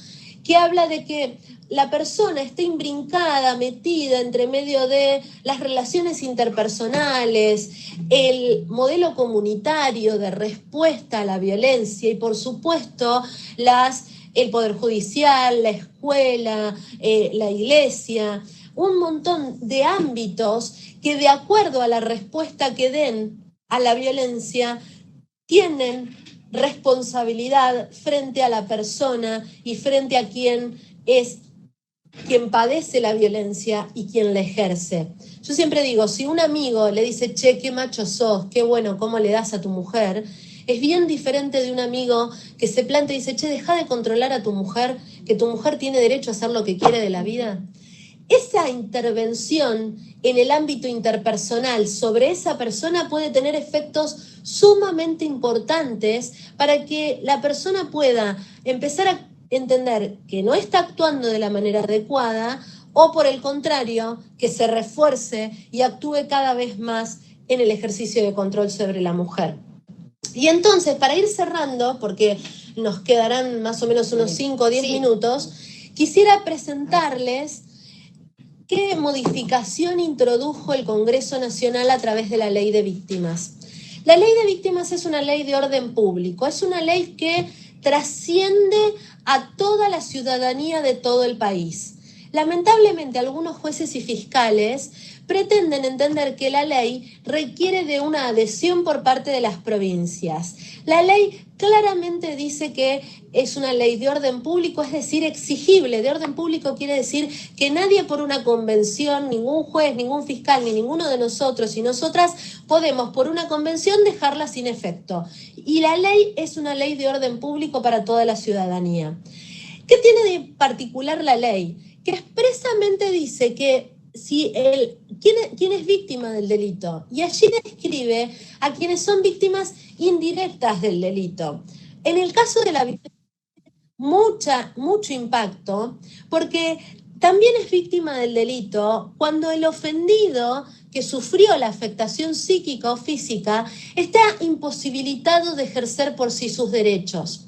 que habla de que la persona está imbrincada, metida entre medio de las relaciones interpersonales, el modelo comunitario de respuesta a la violencia y, por supuesto, el Poder Judicial, la escuela, la iglesia, un montón de ámbitos que, de acuerdo a la respuesta que den a la violencia, tienen responsabilidad frente a la persona y frente a quien padece la violencia y quien la ejerce. Yo siempre digo, si un amigo le dice, che, qué macho sos, qué bueno, cómo le das a tu mujer, es bien diferente de un amigo que se plantea y dice, che, deja de controlar a tu mujer, que tu mujer tiene derecho a hacer lo que quiere de la vida. Esa intervención en el ámbito interpersonal sobre esa persona puede tener efectos sumamente importantes para que la persona pueda empezar a entender que no está actuando de la manera adecuada o, por el contrario, que se refuerce y actúe cada vez más en el ejercicio de control sobre la mujer. Y entonces, para ir cerrando, porque nos quedarán más o menos unos 5 o 10 minutos, quisiera presentarles qué modificación introdujo el Congreso Nacional a través de la Ley de Víctimas. La Ley de Víctimas es una ley de orden público, es una ley que trasciende a toda la ciudadanía de todo el país. Lamentablemente, algunos jueces y fiscales pretenden entender que la ley requiere de una adhesión por parte de las provincias. La ley claramente dice que es una ley de orden público, es decir, exigible. De orden público quiere decir que nadie por una convención, ningún juez, ningún fiscal, ni ninguno de nosotros y nosotras podemos por una convención dejarla sin efecto. Y la ley es una ley de orden público para toda la ciudadanía. ¿Qué tiene de particular la ley? Que expresamente dice que ¿quién es víctima del delito? Y allí describe a quienes son víctimas indirectas del delito. En el caso de la víctima, mucho impacto, porque también es víctima del delito cuando el ofendido que sufrió la afectación psíquica o física está imposibilitado de ejercer por sí sus derechos.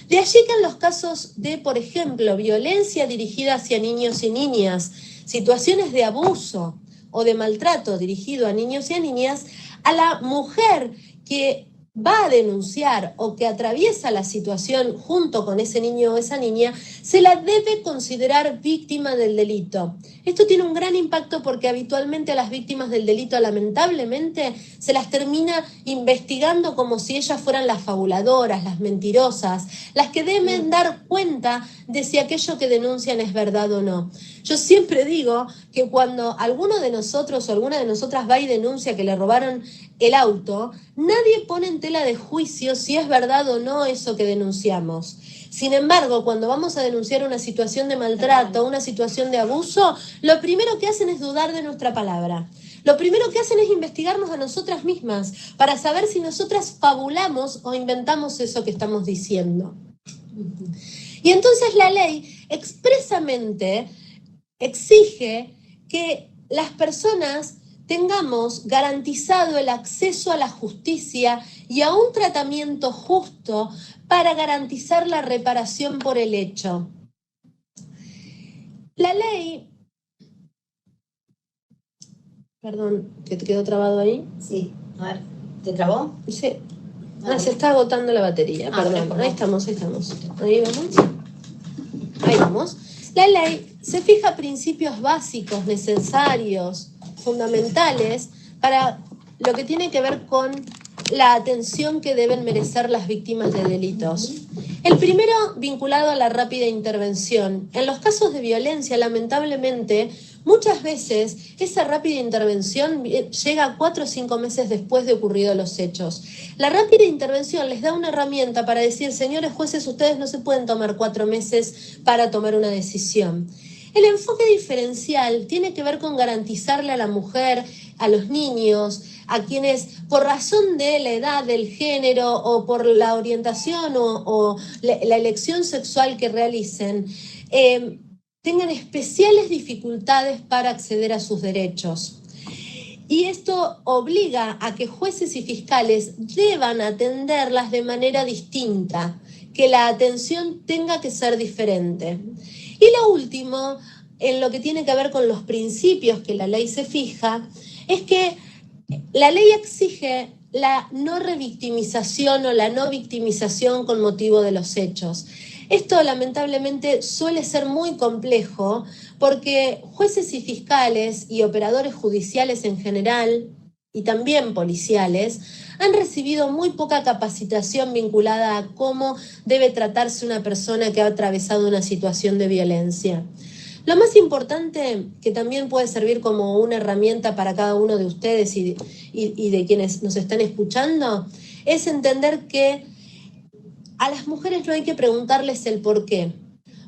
De allí que en los casos de, por ejemplo, violencia dirigida hacia niños y niñas, situaciones de abuso o de maltrato dirigido a niños y a niñas, a la mujer que va a denunciar o que atraviesa la situación junto con ese niño o esa niña, se la debe considerar víctima del delito. Esto tiene un gran impacto porque habitualmente a las víctimas del delito, lamentablemente, se las termina investigando como si ellas fueran las fabuladoras, las mentirosas, las que deben dar cuenta de si aquello que denuncian es verdad o no. Yo siempre digo que cuando alguno de nosotros o alguna de nosotras va y denuncia que le robaron el auto, nadie pone en tela de juicio si es verdad o no eso que denunciamos. Sin embargo, cuando vamos a denunciar una situación de maltrato, una situación de abuso, lo primero que hacen es dudar de nuestra palabra. Lo primero que hacen es investigarnos a nosotras mismas para saber si nosotras fabulamos o inventamos eso que estamos diciendo. Y entonces la ley expresamente exige que las personas tengamos garantizado el acceso a la justicia y a un tratamiento justo para garantizar la reparación por el hecho. La ley... Perdón, ¿que te quedó trabado ahí? Sí, a ver, ¿te trabó? Sí. Se está agotando la batería, perdón. Ahí estamos. Ahí vamos. Ahí vamos. La ley se fija principios básicos, necesarios, fundamentales para lo que tiene que ver con la atención que deben merecer las víctimas de delitos. El primero, vinculado a la rápida intervención. En los casos de violencia, lamentablemente, muchas veces esa rápida intervención llega 4 o 5 meses después de ocurridos los hechos. La rápida intervención les da una herramienta para decir, señores jueces, ustedes no se pueden tomar 4 meses para tomar una decisión. El enfoque diferencial tiene que ver con garantizarle a la mujer, a los niños, a quienes por razón de la edad, del género o por la orientación o la elección sexual que realicen, tengan especiales dificultades para acceder a sus derechos. Y esto obliga a que jueces y fiscales deban atenderlas de manera distinta, que la atención tenga que ser diferente. Y lo último, en lo que tiene que ver con los principios que la ley se fija, es que la ley exige la no revictimización o la no victimización con motivo de los hechos. Esto lamentablemente suele ser muy complejo porque jueces y fiscales y operadores judiciales en general y también policiales han recibido muy poca capacitación vinculada a cómo debe tratarse una persona que ha atravesado una situación de violencia. Lo más importante, que también puede servir como una herramienta para cada uno de ustedes y de quienes nos están escuchando, es entender que a las mujeres no hay que preguntarles el por qué.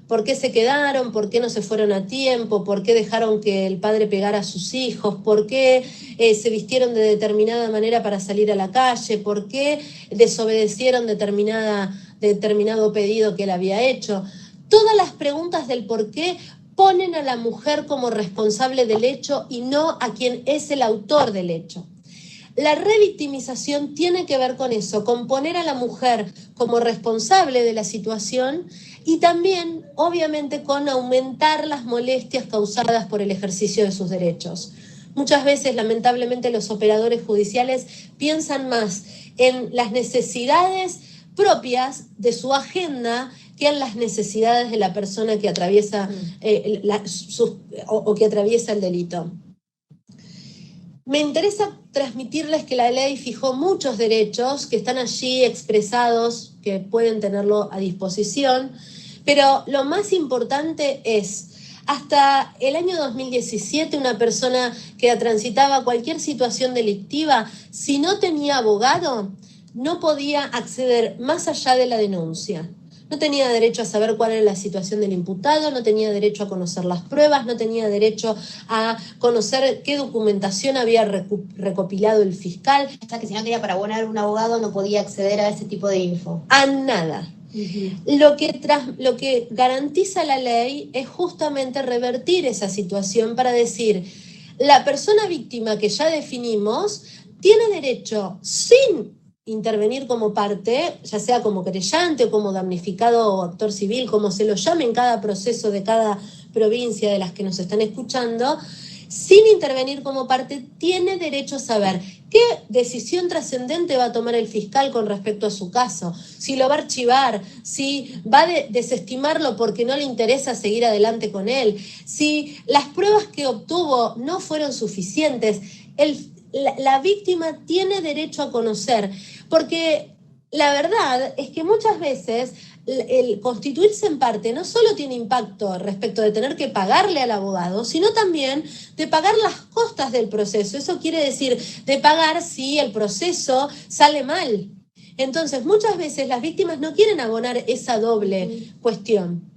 ¿Por qué se quedaron? ¿Por qué no se fueron a tiempo? ¿Por qué dejaron que el padre pegara a sus hijos? ¿Por qué se vistieron de determinada manera para salir a la calle? ¿Por qué desobedecieron determinado pedido que él había hecho? Todas las preguntas del por qué ponen a la mujer como responsable del hecho y no a quien es el autor del hecho. La revictimización tiene que ver con eso, con poner a la mujer como responsable de la situación y también, obviamente, con aumentar las molestias causadas por el ejercicio de sus derechos. Muchas veces, lamentablemente, los operadores judiciales piensan más en las necesidades propias de su agenda que en las necesidades de la persona que atraviesa o que atraviesa el delito. Me interesa transmitirles que la ley fijó muchos derechos que están allí expresados, que pueden tenerlo a disposición, pero lo más importante es, hasta el año 2017, una persona que transitaba cualquier situación delictiva, si no tenía abogado, no podía acceder más allá de la denuncia. No tenía derecho a saber cuál era la situación del imputado, no tenía derecho a conocer las pruebas, no tenía derecho a conocer qué documentación había recopilado el fiscal. O sea, que si no tenía para abonar un abogado no podía acceder a ese tipo de info. A nada. Lo que garantiza la ley es justamente revertir esa situación para decir, la persona víctima que ya definimos tiene derecho, sin intervenir como parte, ya sea como querellante o como damnificado o actor civil, como se lo llame en cada proceso de cada provincia de las que nos están escuchando, sin intervenir como parte, tiene derecho a saber qué decisión trascendente va a tomar el fiscal con respecto a su caso, si lo va a archivar, si va a desestimarlo porque no le interesa seguir adelante con él, si las pruebas que obtuvo no fueron suficientes. La víctima tiene derecho a conocer, porque la verdad es que muchas veces el constituirse en parte no solo tiene impacto respecto de tener que pagarle al abogado, sino también de pagar las costas del proceso. Eso quiere decir de pagar si el proceso sale mal. Entonces, muchas veces las víctimas no quieren abonar esa doble cuestión.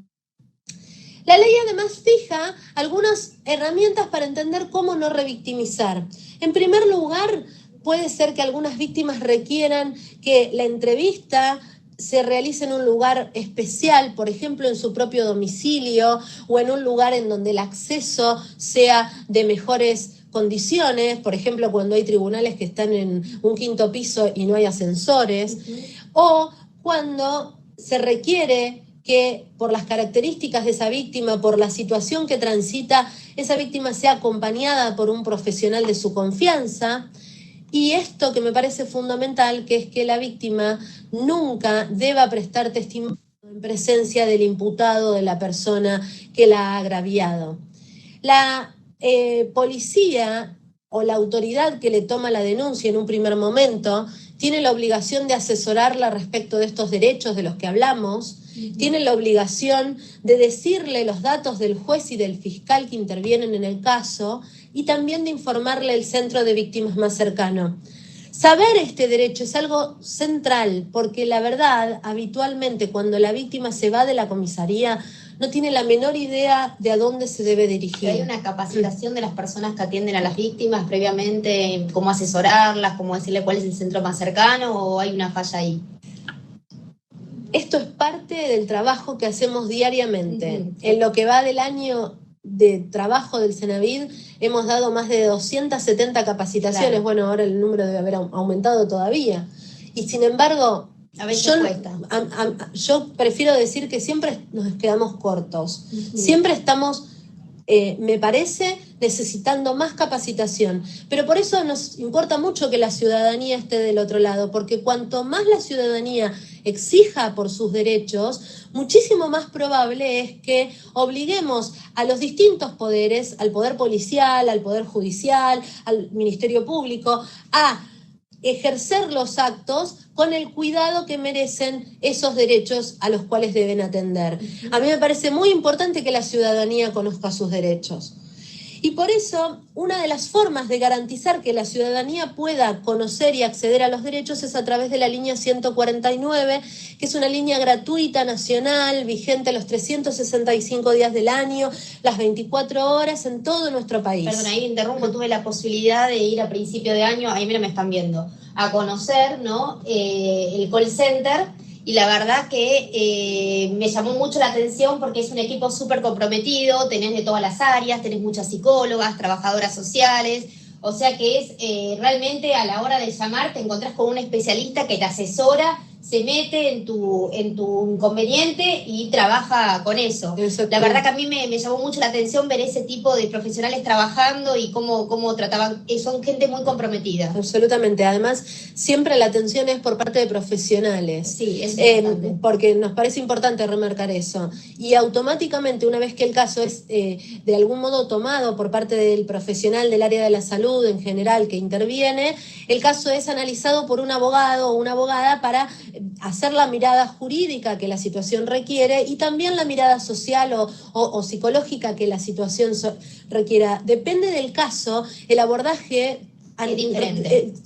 La ley además fija algunas herramientas para entender cómo no revictimizar. En primer lugar, puede ser que algunas víctimas requieran que la entrevista se realice en un lugar especial, por ejemplo en su propio domicilio o en un lugar en donde el acceso sea de mejores condiciones, por ejemplo cuando hay tribunales que están en un quinto piso y no hay ascensores, o cuando se requiere que por las características de esa víctima, por la situación que transita, esa víctima sea acompañada por un profesional de su confianza. Y esto que me parece fundamental, que es que la víctima nunca deba prestar testimonio en presencia del imputado, de la persona que la ha agraviado. La policía o la autoridad que le toma la denuncia en un primer momento tiene la obligación de asesorarla respecto de estos derechos de los que hablamos, tiene la obligación de decirle los datos del juez y del fiscal que intervienen en el caso y también de informarle el centro de víctimas más cercano. Saber este derecho es algo central, porque la verdad, habitualmente cuando la víctima se va de la comisaría, no tiene la menor idea de a dónde se debe dirigir. ¿Hay una capacitación de las personas que atienden a las víctimas previamente, cómo asesorarlas, cómo decirle cuál es el centro más cercano, o hay una falla ahí? Esto es parte del trabajo que hacemos diariamente. En lo que va del año de trabajo del Cenavid, hemos dado más de 270 capacitaciones. Claro. Bueno, ahora el número debe haber aumentado todavía. Y sin embargo, a veces yo prefiero decir que siempre nos quedamos cortos. Siempre estamos, me parece, necesitando más capacitación. Pero por eso nos importa mucho que la ciudadanía esté del otro lado, porque cuanto más la ciudadanía exija por sus derechos, muchísimo más probable es que obliguemos a los distintos poderes, al poder policial, al poder judicial, al Ministerio Público, a ejercer los actos con el cuidado que merecen esos derechos a los cuales deben atender. A mí me parece muy importante que la ciudadanía conozca sus derechos. Y por eso, una de las formas de garantizar que la ciudadanía pueda conocer y acceder a los derechos es a través de la línea 149, que es una línea gratuita, nacional, vigente los 365 días del año, las 24 horas en todo nuestro país. Perdón, ahí interrumpo, tuve la posibilidad de ir a principio de año, ahí mira me están viendo, a conocer, ¿no? El call center. Y la verdad que me llamó mucho la atención porque es un equipo súper comprometido, tenés de todas las áreas, tenés muchas psicólogas, trabajadoras sociales, o sea que es realmente a la hora de llamar te encontrás con un especialista que te asesora, se mete en tu inconveniente y trabaja con eso. La verdad que a mí me llamó mucho la atención ver ese tipo de profesionales trabajando y cómo trataban, son gente muy comprometida. Absolutamente, además siempre la atención es por parte de profesionales. Sí, es importante. Porque nos parece importante remarcar eso. Y automáticamente una vez que el caso es de algún modo tomado por parte del profesional del área de la salud en general que interviene, el caso es analizado por un abogado o una abogada para hacer la mirada jurídica que la situación requiere y también la mirada social o psicológica que la situación requiera. Depende del caso, el abordaje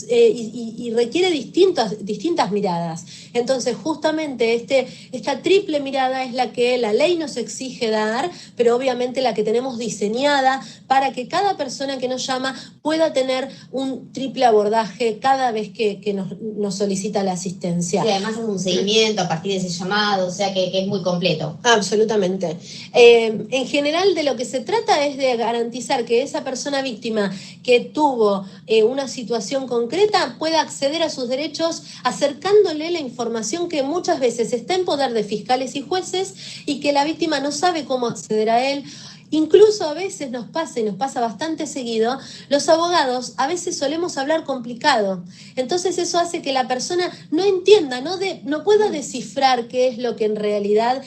y requiere distintas miradas. Entonces, justamente esta triple mirada es la que la ley nos exige dar, pero obviamente la que tenemos diseñada para que cada persona que nos llama pueda tener un triple abordaje cada vez que nos solicita la asistencia. Sí, además es un seguimiento a partir de ese llamado, o sea que es muy completo. Absolutamente. En general, de lo que se trata es de garantizar que esa persona víctima que tuvo una situación concreta pueda acceder a sus derechos acercándole la información que muchas veces está en poder de fiscales y jueces y que la víctima no sabe cómo acceder a él. Incluso a veces nos pasa, y nos pasa bastante seguido, los abogados a veces solemos hablar complicado. Entonces eso hace que la persona no entienda, no pueda descifrar qué es lo que en realidad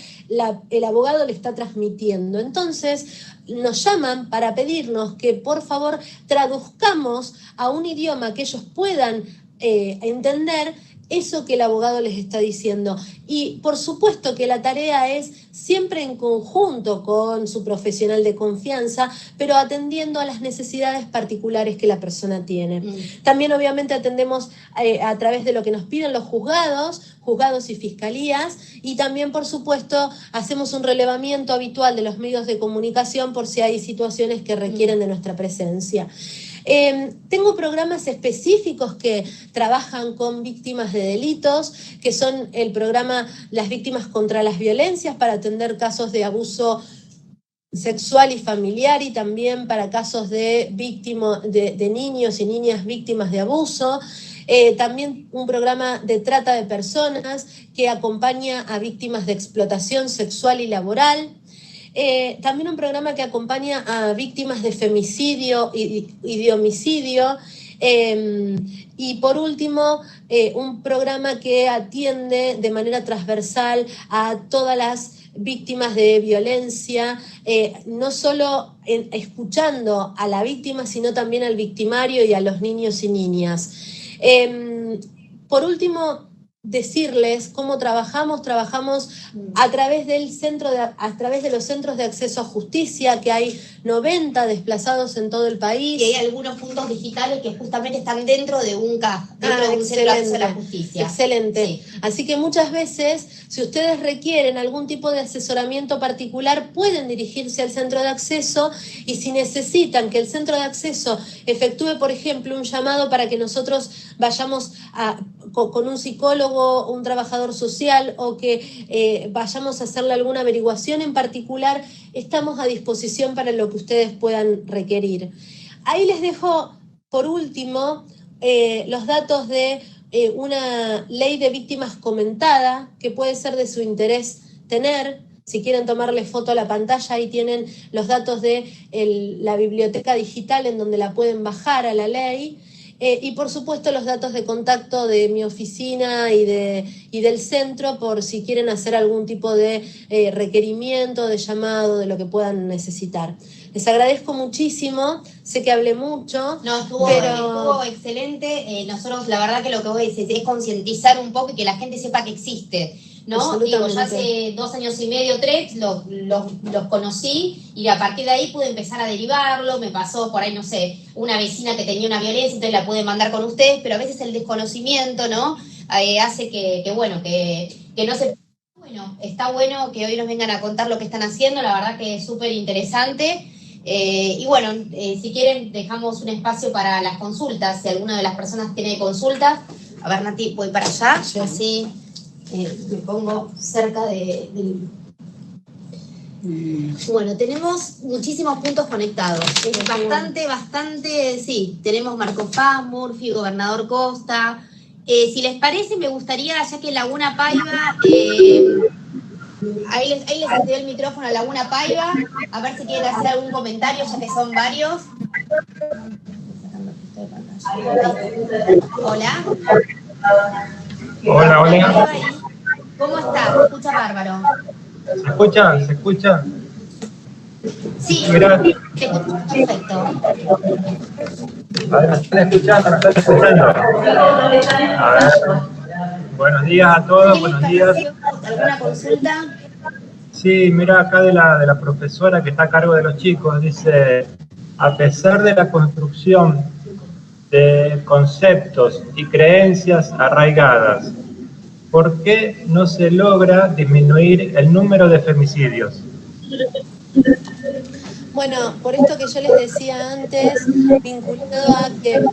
el abogado le está transmitiendo. Entonces nos llaman para pedirnos que por favor traduzcamos a un idioma que ellos puedan entender eso que el abogado les está diciendo. Y por supuesto que la tarea es siempre en conjunto con su profesional de confianza, pero atendiendo a las necesidades particulares que la persona tiene. También obviamente atendemos a través de lo que nos piden los juzgados y fiscalías, y también por supuesto hacemos un relevamiento habitual de los medios de comunicación por si hay situaciones que requieren de nuestra presencia. Tengo programas específicos que trabajan con víctimas de delitos, que son el programa Las Víctimas contra las Violencias para atender casos de abuso sexual y familiar, y también para casos de niños y niñas víctimas de abuso. También un programa de trata de personas que acompaña a víctimas de explotación sexual y laboral. También un programa que acompaña a víctimas de femicidio y de homicidio. Y por último, un programa que atiende de manera transversal a todas las víctimas de violencia, no solo escuchando a la víctima, sino también al victimario y a los niños y niñas. Por último, decirles cómo trabajamos a través de los centros de acceso a justicia, que hay 90 desplazados en todo el país. Y hay algunos puntos digitales que justamente están dentro de un CAJ, dentro de un centro de acceso a la justicia. Excelente. Sí. Así que muchas veces, si ustedes requieren algún tipo de asesoramiento particular, pueden dirigirse al centro de acceso, y si necesitan que el centro de acceso efectúe, por ejemplo, un llamado para que nosotros vayamos con un psicólogo, un trabajador social, o que vayamos a hacerle alguna averiguación en particular, estamos a disposición para lo que ustedes puedan requerir. Ahí les dejo, por último, los datos de una ley de víctimas comentada, que puede ser de su interés tener. Si quieren tomarle foto a la pantalla, ahí tienen los datos de la biblioteca digital en donde la pueden bajar a la ley. Y por supuesto los datos de contacto de mi oficina y del centro, por si quieren hacer algún tipo de requerimiento, de llamado, de lo que puedan necesitar. Les agradezco muchísimo, sé que hablé mucho. No, estuvo excelente. Nosotros la verdad que lo que vos decís es concientizar un poco y que la gente sepa que existe, ¿no? Digo, ya hace 2 años y medio, 3, los conocí, y a partir de ahí pude empezar a derivarlo. Me pasó por ahí, no sé, una vecina que tenía una violencia, entonces la pude mandar con ustedes, pero a veces el desconocimiento, ¿no? Hace que no se... Bueno, está bueno que hoy nos vengan a contar lo que están haciendo, la verdad que es súper interesante. Y bueno, si quieren dejamos un espacio para las consultas, si alguna de las personas tiene consultas. A ver, Nati, voy para allá, yo así me pongo cerca del... Bueno, tenemos muchísimos puntos conectados. Es bastante, sí. Tenemos Marcos Paz, Murphy, Gobernador Costa. Si les parece, me gustaría, ya que Laguna Paiva... Ahí les activé el micrófono a Laguna Paiva, a ver si quieren hacer algún comentario, ya que son varios. Hola. Hola. ¿Cómo está? Se escucha bárbaro. ¿Se escucha? Sí, mira, te escucho perfecto. A ver, ¿me están escuchando? A ver. Buenos días a todos, buenos días. ¿Alguna consulta? Sí, mira, acá de la profesora que está a cargo de los chicos, dice: a pesar de la construcción de conceptos y creencias arraigadas, ¿por qué no se logra disminuir el número de femicidios? Bueno, por esto que yo les decía antes, vinculado a que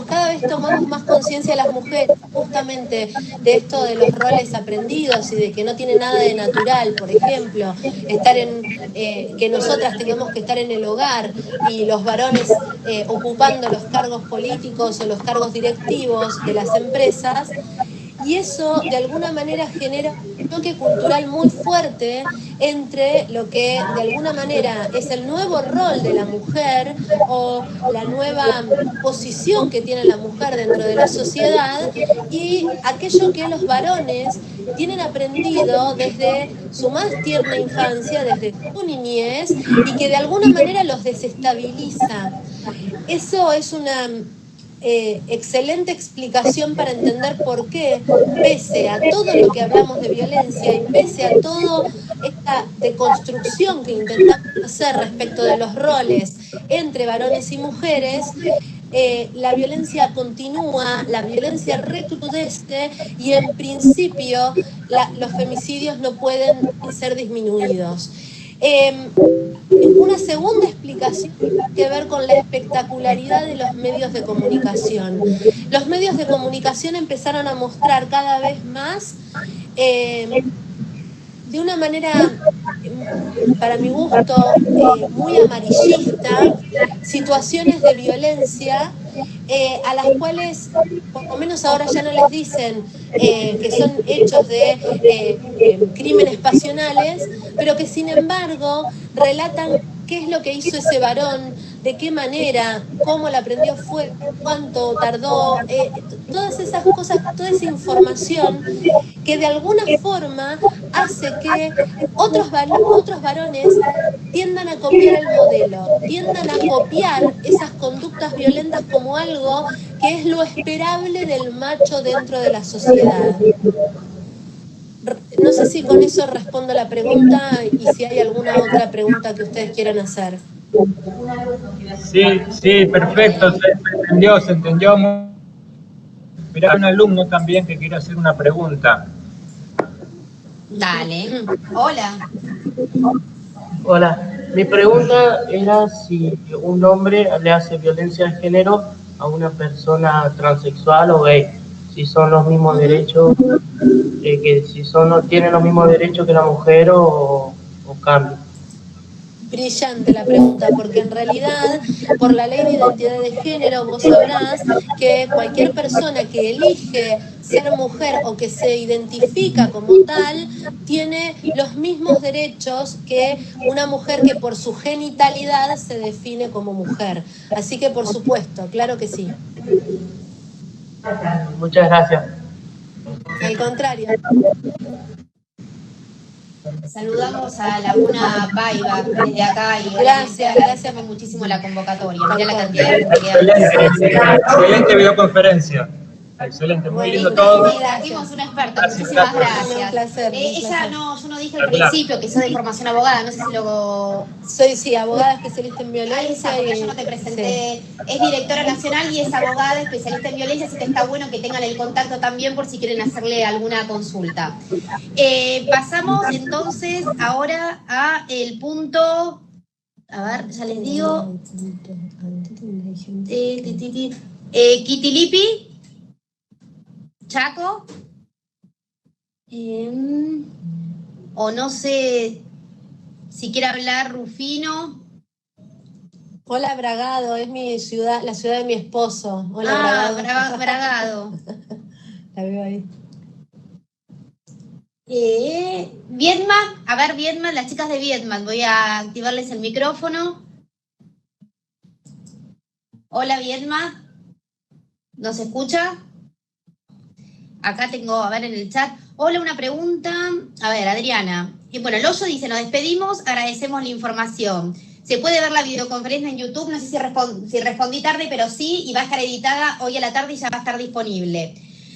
cada vez tomamos más conciencia las mujeres justamente de esto de los roles aprendidos y de que no tiene nada de natural, por ejemplo, que nosotras tengamos que estar en el hogar y los varones ocupando los cargos políticos o los cargos directivos de las empresas. Y eso de alguna manera genera un choque cultural muy fuerte entre lo que de alguna manera es el nuevo rol de la mujer o la nueva posición que tiene la mujer dentro de la sociedad y aquello que los varones tienen aprendido desde su más tierna infancia, desde su niñez, y que de alguna manera los desestabiliza. Eso es una excelente explicación para entender por qué, pese a todo lo que hablamos de violencia y pese a toda esta deconstrucción que intentamos hacer respecto de los roles entre varones y mujeres, la violencia continúa, la violencia recrudece y en principio los femicidios no pueden ser disminuidos. Una segunda explicación tiene que ver con la espectacularidad de los medios de comunicación. Los medios de comunicación empezaron a mostrar cada vez más, de una manera, para mi gusto, muy amarillista, situaciones de violencia a las cuales, por lo menos ahora ya no les dicen que son hechos de crímenes pasionales, pero que sin embargo relatan qué es lo que hizo ese varón, de qué manera, cómo la prendió fuego, cuánto tardó, todas esas cosas, toda esa información que de alguna forma hace que otros varones tiendan a copiar el modelo, tiendan a copiar esas conductas violentas como algo que es lo esperable del macho dentro de la sociedad. No sé si con eso respondo la pregunta y si hay alguna otra pregunta que ustedes quieran hacer. Sí, perfecto, se entendió. Mirá, hay un alumno también que quiere hacer una pregunta. Dale. Hola. Hola, mi pregunta era si un hombre le hace violencia de género a una persona transexual o gay, si son los mismos derechos, tienen los mismos derechos que la mujer o cambia. Brillante la pregunta, porque en realidad, por la ley de identidad de género, vos sabrás que cualquier persona que elige ser mujer o que se identifica como tal, tiene los mismos derechos que una mujer que por su genitalidad se define como mujer. Así que, por supuesto, claro que sí. Muchas gracias. Al contrario. Saludamos a Laguna Paiva desde acá y agradecemos muchísimo la convocatoria. Mirá la cantidad de gente que da. Excelente videoconferencia. Excelente, muy lindo todo. Trajimos una experta, muchísimas gracias. Un placer. Yo no dije al principio que soy de formación abogada, no sé si luego... Soy abogada especialista en violencia. Ahí está, yo no te presenté. Sí. Es directora nacional y es abogada especialista en violencia, así que está bueno que tengan el contacto también por si quieren hacerle alguna consulta. Pasamos entonces ahora a el punto... A ver, ya les digo... Kitilipi. Chaco, o no sé si quiere hablar Rufino. Hola Bragado, es mi ciudad, la ciudad de mi esposo. Hola Bragado. Bragado. La veo ahí. Viedma, a ver Viedma, las chicas de Viedma, voy a activarles el micrófono. Hola Viedma, ¿nos escucha? Acá tengo, a ver en el chat. Hola, una pregunta. A ver, Adriana. Y bueno, Loyo dice, nos despedimos, agradecemos la información. Se puede ver la videoconferencia en YouTube, no sé si respondí tarde, pero sí, y va a estar editada hoy a la tarde y ya va a estar disponible.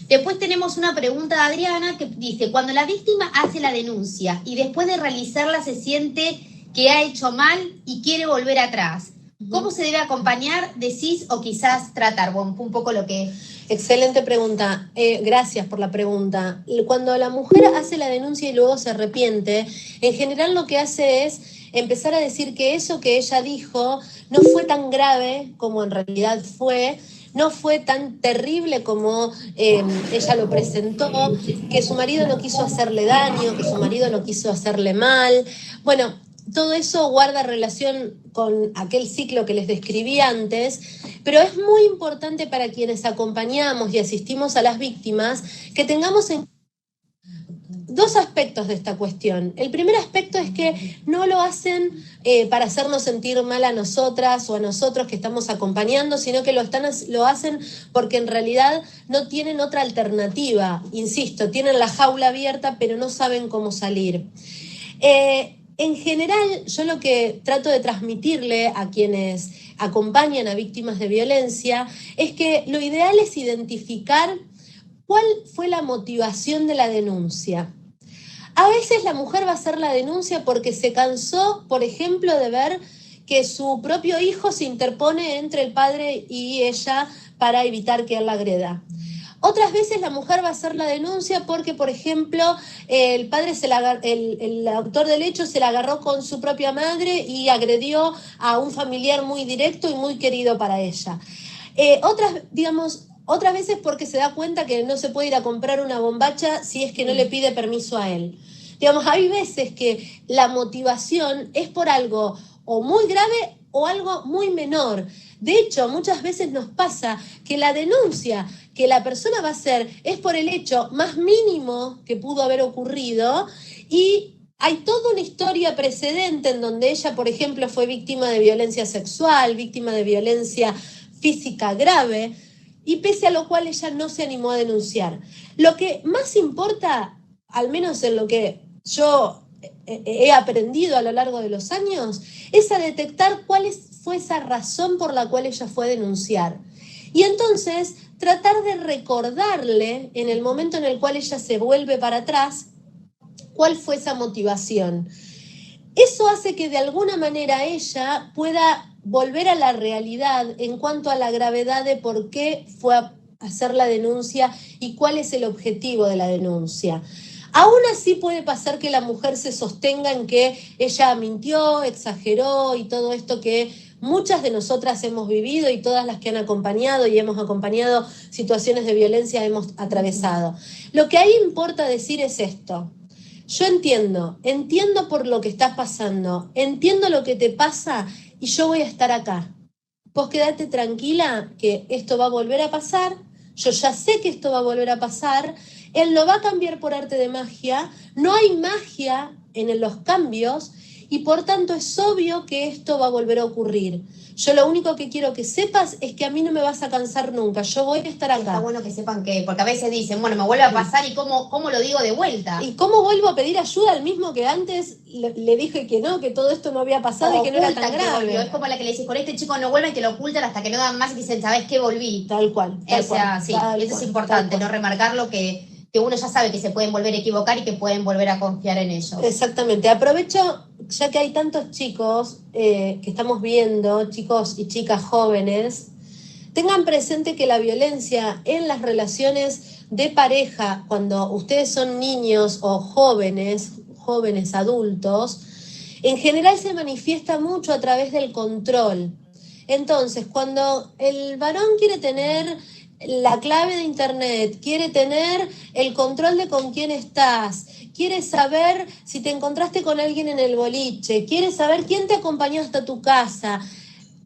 Después tenemos una pregunta de Adriana que dice, cuando la víctima hace la denuncia y después de realizarla se siente que ha hecho mal y quiere volver atrás, ¿Cómo se debe acompañar, decís, o quizás tratar? Bueno, un poco lo que... Excelente pregunta. Gracias por la pregunta. Cuando la mujer hace la denuncia y luego se arrepiente, en general lo que hace es empezar a decir que eso que ella dijo no fue tan grave como en realidad fue, no fue tan terrible como ella lo presentó, que su marido no quiso hacerle daño, que su marido no quiso hacerle mal. Bueno, todo eso guarda relación con aquel ciclo que les describí antes, pero es muy importante para quienes acompañamos y asistimos a las víctimas que tengamos en dos aspectos de esta cuestión. El primer aspecto es que no lo hacen para hacernos sentir mal a nosotras o a nosotros que estamos acompañando, sino que lo hacen porque en realidad no tienen otra alternativa. Insisto, tienen la jaula abierta, pero no saben cómo salir. En general, yo lo que trato de transmitirle a quienes acompañan a víctimas de violencia es que lo ideal es identificar cuál fue la motivación de la denuncia. A veces la mujer va a hacer la denuncia porque se cansó, por ejemplo, de ver que su propio hijo se interpone entre el padre y ella para evitar que él la agreda. Otras veces la mujer va a hacer la denuncia porque, por ejemplo, el padre, el autor del hecho se la agarró con su propia madre y agredió a un familiar muy directo y muy querido para ella. Otras veces porque se da cuenta que no se puede ir a comprar una bombacha si es que no le pide permiso a él. Digamos, hay veces que la motivación es por algo o muy grave o algo muy menor. De hecho, muchas veces nos pasa que la denuncia que la persona va a hacer es por el hecho más mínimo que pudo haber ocurrido y hay toda una historia precedente en donde ella, por ejemplo, fue víctima de violencia sexual, víctima de violencia física grave, y pese a lo cual ella no se animó a denunciar. Lo que más importa, al menos en lo que yo he aprendido a lo largo de los años, es a detectar cuál fue esa razón por la cual ella fue a denunciar. Y entonces tratar de recordarle en el momento en el cual ella se vuelve para atrás cuál fue esa motivación. Eso hace que de alguna manera ella pueda volver a la realidad en cuanto a la gravedad de por qué fue a hacer la denuncia y cuál es el objetivo de la denuncia. Aún así puede pasar que la mujer se sostenga en que ella mintió, exageró y todo esto que muchas de nosotras hemos vivido y todas las que han acompañado y hemos acompañado situaciones de violencia hemos atravesado. Lo que ahí importa decir es esto. Yo entiendo por lo que estás pasando, entiendo lo que te pasa y yo voy a estar acá. Vos quedate tranquila que esto va a volver a pasar, yo ya sé que esto va a volver a pasar, él lo va a cambiar por arte de magia, no hay magia en los cambios y por tanto es obvio que esto va a volver a ocurrir. Yo lo único que quiero que sepas es que a mí no me vas a cansar nunca, yo voy a estar acá. Está bueno que sepan que, porque a veces dicen, bueno, me vuelve a pasar y cómo lo digo de vuelta. ¿Y cómo vuelvo a pedir ayuda al mismo que antes le dije que no, que todo esto no había pasado y que no era tan grave? Es como la que le decís, con este chico no vuelve y te lo ocultan hasta que no dan más y dicen, ¿sabés qué? Volví. Tal cual. Sí, eso es importante, no remarcarlo que uno ya sabe que se pueden volver a equivocar y que pueden volver a confiar en ellos. Exactamente. Aprovecho, ya que hay tantos chicos que estamos viendo, chicos y chicas jóvenes, tengan presente que la violencia en las relaciones de pareja, cuando ustedes son niños o jóvenes adultos, en general se manifiesta mucho a través del control. Entonces, cuando el varón quiere tener la clave de internet, quiere tener el control de con quién estás, quiere saber si te encontraste con alguien en el boliche, quiere saber quién te acompañó hasta tu casa,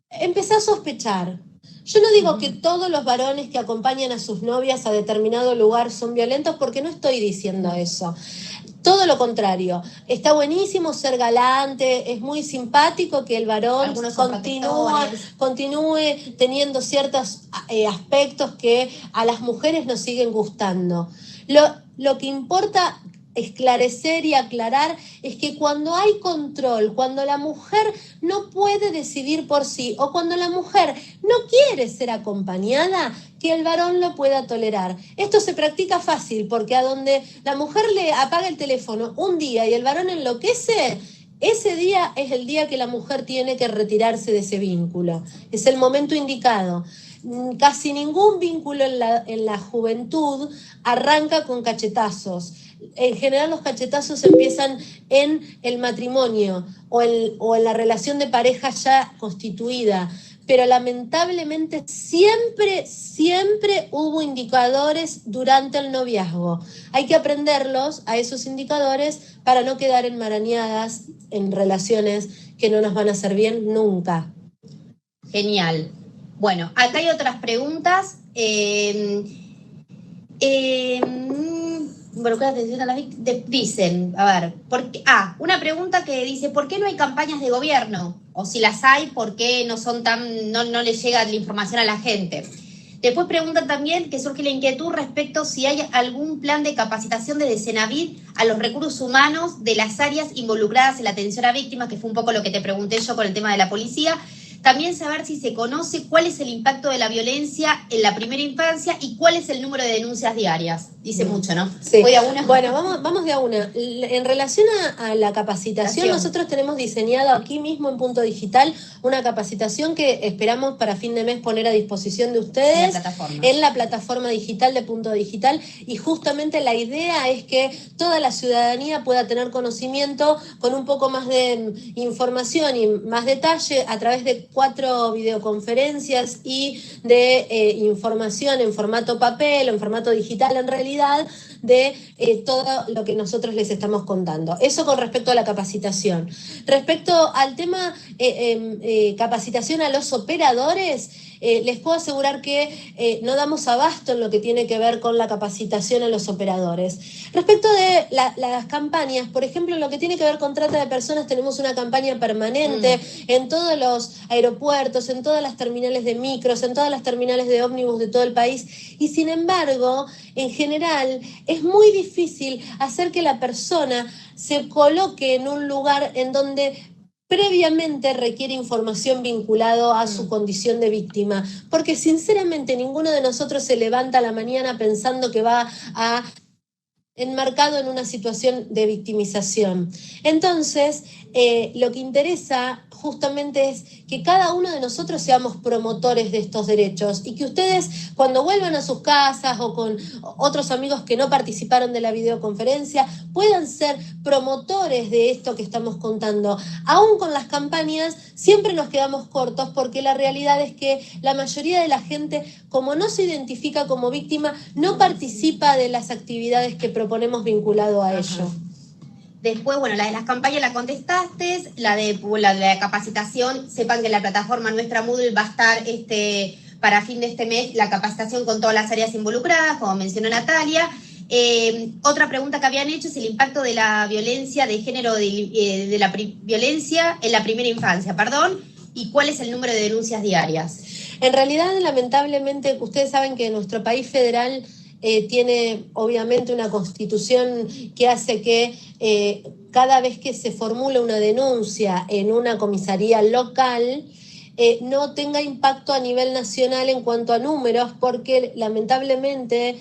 empezá a sospechar. Yo no digo que todos los varones que acompañan a sus novias a determinado lugar son violentos, porque no estoy diciendo eso. Todo lo contrario, está buenísimo ser galante, es muy simpático que el varón continúe teniendo ciertos aspectos que a las mujeres nos siguen gustando. Lo que importa esclarecer y aclarar es que cuando hay control, cuando la mujer no puede decidir por sí o cuando la mujer no quiere ser acompañada, que el varón lo pueda tolerar. Esto se practica fácil porque a donde la mujer le apaga el teléfono un día y el varón enloquece, ese día es el día que la mujer tiene que retirarse de ese vínculo. Es el momento indicado. Casi ningún vínculo en la juventud arranca con cachetazos. En general los cachetazos empiezan en el matrimonio o en la relación de pareja ya constituida. Pero lamentablemente siempre hubo indicadores durante el noviazgo. Hay que aprenderlos a esos indicadores para no quedar enmarañadas en relaciones que no nos van a hacer bien nunca. Genial. Bueno, acá hay otras preguntas. Bueno, ¿qué atención a las víctimas? Dicen, a ver, una pregunta que dice, ¿por qué no hay campañas de gobierno? O si las hay, ¿por qué no son no le llega la información a la gente? Después preguntan también que surge la inquietud respecto si hay algún plan de capacitación desde Senavid a los recursos humanos de las áreas involucradas en la atención a víctimas, que fue un poco lo que te pregunté yo con el tema de la policía. También saber si se conoce cuál es el impacto de la violencia en la primera infancia y cuál es el número de denuncias diarias. Dice mucho, ¿no? Sí. ¿Voy a una? Bueno, vamos de a una. En relación a la capacitación, nosotros tenemos diseñado aquí mismo en Punto Digital una capacitación que esperamos para fin de mes poner a disposición de ustedes en la plataforma digital de Punto Digital, y justamente la idea es que toda la ciudadanía pueda tener conocimiento con un poco más de información y más detalle a través de 4 videoconferencias y de información en formato papel o en formato digital en realidad de todo lo que nosotros les estamos contando. Eso con respecto a la capacitación. Respecto al tema capacitación a los operadores, les puedo asegurar que no damos abasto en lo que tiene que ver con la capacitación a los operadores. Respecto de las campañas, por ejemplo, en lo que tiene que ver con trata de personas, tenemos una campaña permanente en todos los aeropuertos, en todas las terminales de micros, en todas las terminales de ómnibus de todo el país, y sin embargo, en general, es muy difícil hacer que la persona se coloque en un lugar en donde previamente requiere información vinculado a su condición de víctima, porque sinceramente ninguno de nosotros se levanta a la mañana pensando que va a enmarcado en una situación de victimización. Entonces, lo que interesa justamente es que cada uno de nosotros seamos promotores de estos derechos y que ustedes, cuando vuelvan a sus casas o con otros amigos que no participaron de la videoconferencia, puedan ser promotores de esto que estamos contando. Aún con las campañas siempre nos quedamos cortos, porque la realidad es que la mayoría de la gente, como no se identifica como víctima, no participa de las actividades que proponemos vinculado a ello. Después, bueno, la de las campañas la contestaste, la de la capacitación, sepan que en la plataforma nuestra Moodle va a estar para fin de este mes la capacitación con todas las áreas involucradas, como mencionó Natalia. Otra pregunta que habían hecho es el impacto de la violencia de género, de la violencia en la primera infancia, y cuál es el número de denuncias diarias. En realidad, lamentablemente, ustedes saben que nuestro país federal tiene obviamente una constitución que hace que cada vez que se formula una denuncia en una comisaría local, no tenga impacto a nivel nacional en cuanto a números, porque lamentablemente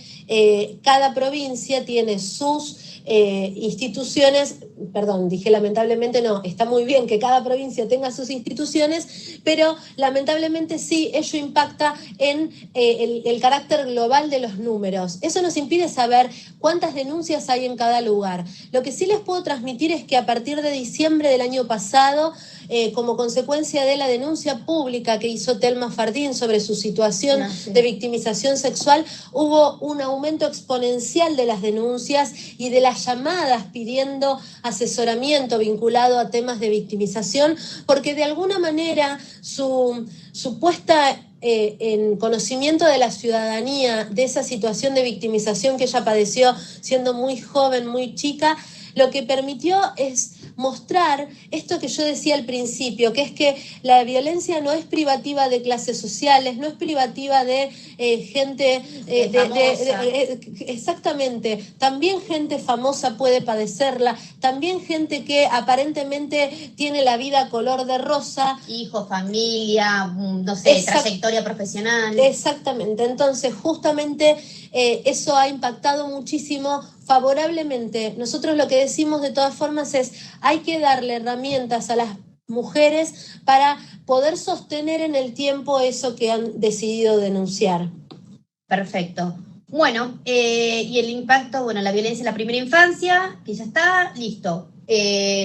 cada provincia tiene sus instituciones, perdón, dije lamentablemente no, está muy bien que cada provincia tenga sus instituciones, pero lamentablemente sí, ello impacta en el carácter global de los números. Eso nos impide saber cuántas denuncias hay en cada lugar. Lo que sí les puedo transmitir es que a partir de diciembre del año pasado, como consecuencia de la denuncia pública que hizo Telma Fardín sobre su situación de victimización sexual, hubo un aumento exponencial de las denuncias y de las llamadas pidiendo asesoramiento vinculado a temas de victimización, porque de alguna manera su puesta en conocimiento de la ciudadanía de esa situación de victimización que ella padeció siendo muy joven, muy chica, lo que permitió es mostrar esto que yo decía al principio, que es que la violencia no es privativa de clases sociales, no es privativa de gente exactamente, también gente famosa puede padecerla, también gente que aparentemente tiene la vida color de rosa. Hijo, familia, no sé, trayectoria profesional. Exactamente, entonces justamente eso ha impactado muchísimo favorablemente. Nosotros lo que decimos de todas formas es, hay que darle herramientas a las mujeres para poder sostener en el tiempo eso que han decidido denunciar. Perfecto. Bueno, y el impacto, bueno, la violencia en la primera infancia, que ya está, listo.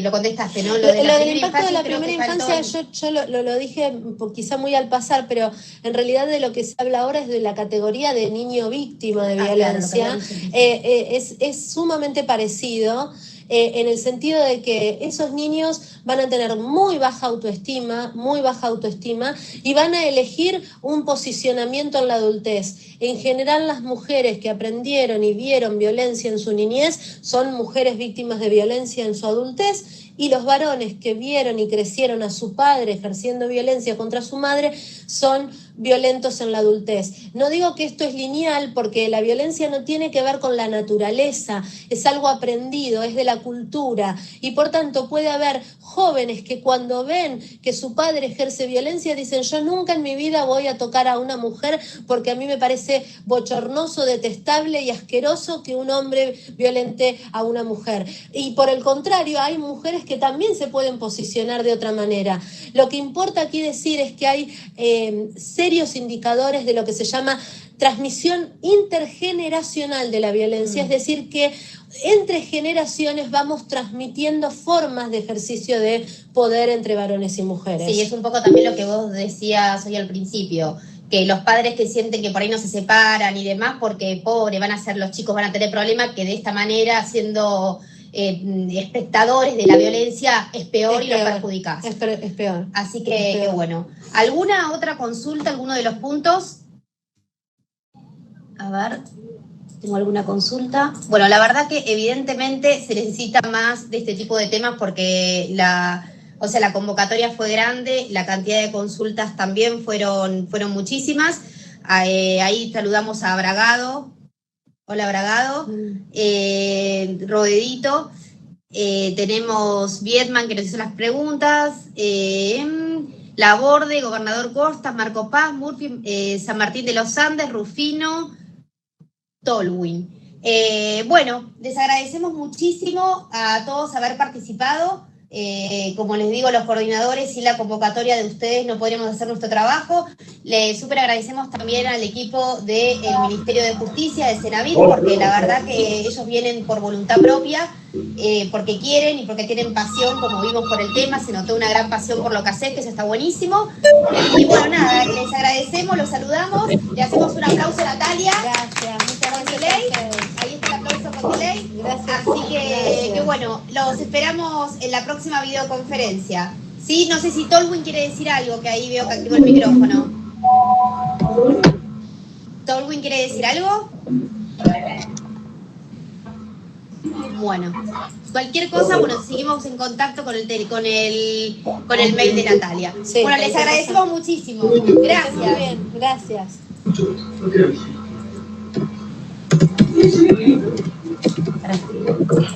Lo contestaste, ¿no? Lo del impacto de la primera infancia, yo lo dije quizá muy al pasar, pero en realidad de lo que se habla ahora es de la categoría de niño víctima de violencia. Claro, es sumamente parecido. En el sentido de que esos niños van a tener muy baja autoestima y van a elegir un posicionamiento en la adultez. En general, las mujeres que aprendieron y vieron violencia en su niñez son mujeres víctimas de violencia en su adultez, y los varones que vieron y crecieron a su padre ejerciendo violencia contra su madre son violentos en la adultez. No digo que esto es lineal, porque la violencia no tiene que ver con la naturaleza, es algo aprendido, es de la cultura, y por tanto puede haber jóvenes que cuando ven que su padre ejerce violencia dicen: yo nunca en mi vida voy a tocar a una mujer porque a mí me parece bochornoso, detestable y asqueroso que un hombre violente a una mujer. Y por el contrario, hay mujeres que también se pueden posicionar de otra manera. Lo que importa aquí decir es que hay serios indicadores de lo que se llama transmisión intergeneracional de la violencia, es decir, que entre generaciones vamos transmitiendo formas de ejercicio de poder entre varones y mujeres. Sí, es un poco también lo que vos decías hoy al principio, que los padres que sienten que por ahí no se separan y demás, porque pobre, van a ser los chicos, van a tener problemas, que de esta manera, siendo espectadores de la violencia, es peor y los perjudicás. Es peor. Así que bueno. ¿Alguna otra consulta, alguno de los puntos? A ver, ¿tengo alguna consulta? Bueno, la verdad que evidentemente se necesita más de este tipo de temas porque la convocatoria fue grande, la cantidad de consultas también fueron muchísimas. Ahí saludamos a Bragado. Hola, Bragado. Rodedito. Tenemos Vietman, que nos hizo las preguntas. Laborde, Gobernador Costa, Marco Paz, Murphy, San Martín de los Andes, Rufino, Tolwin. Bueno, les agradecemos muchísimo a todos haber participado. Como les digo, los coordinadores, sin la convocatoria de ustedes no podríamos hacer nuestro trabajo. Les súper agradecemos también al equipo del Ministerio de Justicia, de Cenavid, porque la verdad que ellos vienen por voluntad propia, porque quieren y porque tienen pasión, como vimos por el tema, se notó una gran pasión por lo que hacen, que eso está buenísimo. Y bueno, nada, les agradecemos, los saludamos, le hacemos un aplauso a Natalia. Gracias, muchas gracias. Ahí está el aplauso con delay. Gracias. Así que bueno, los esperamos en la próxima videoconferencia. Sí, no sé si Tolwin quiere decir algo, que ahí veo que activó el micrófono. ¿Tolwin quiere decir algo? Bueno, cualquier cosa, bueno, seguimos en contacto con el mail de Natalia. Sí, bueno, les agradecemos muchísimo. Gracias. Muy bien, gracias. Gracias.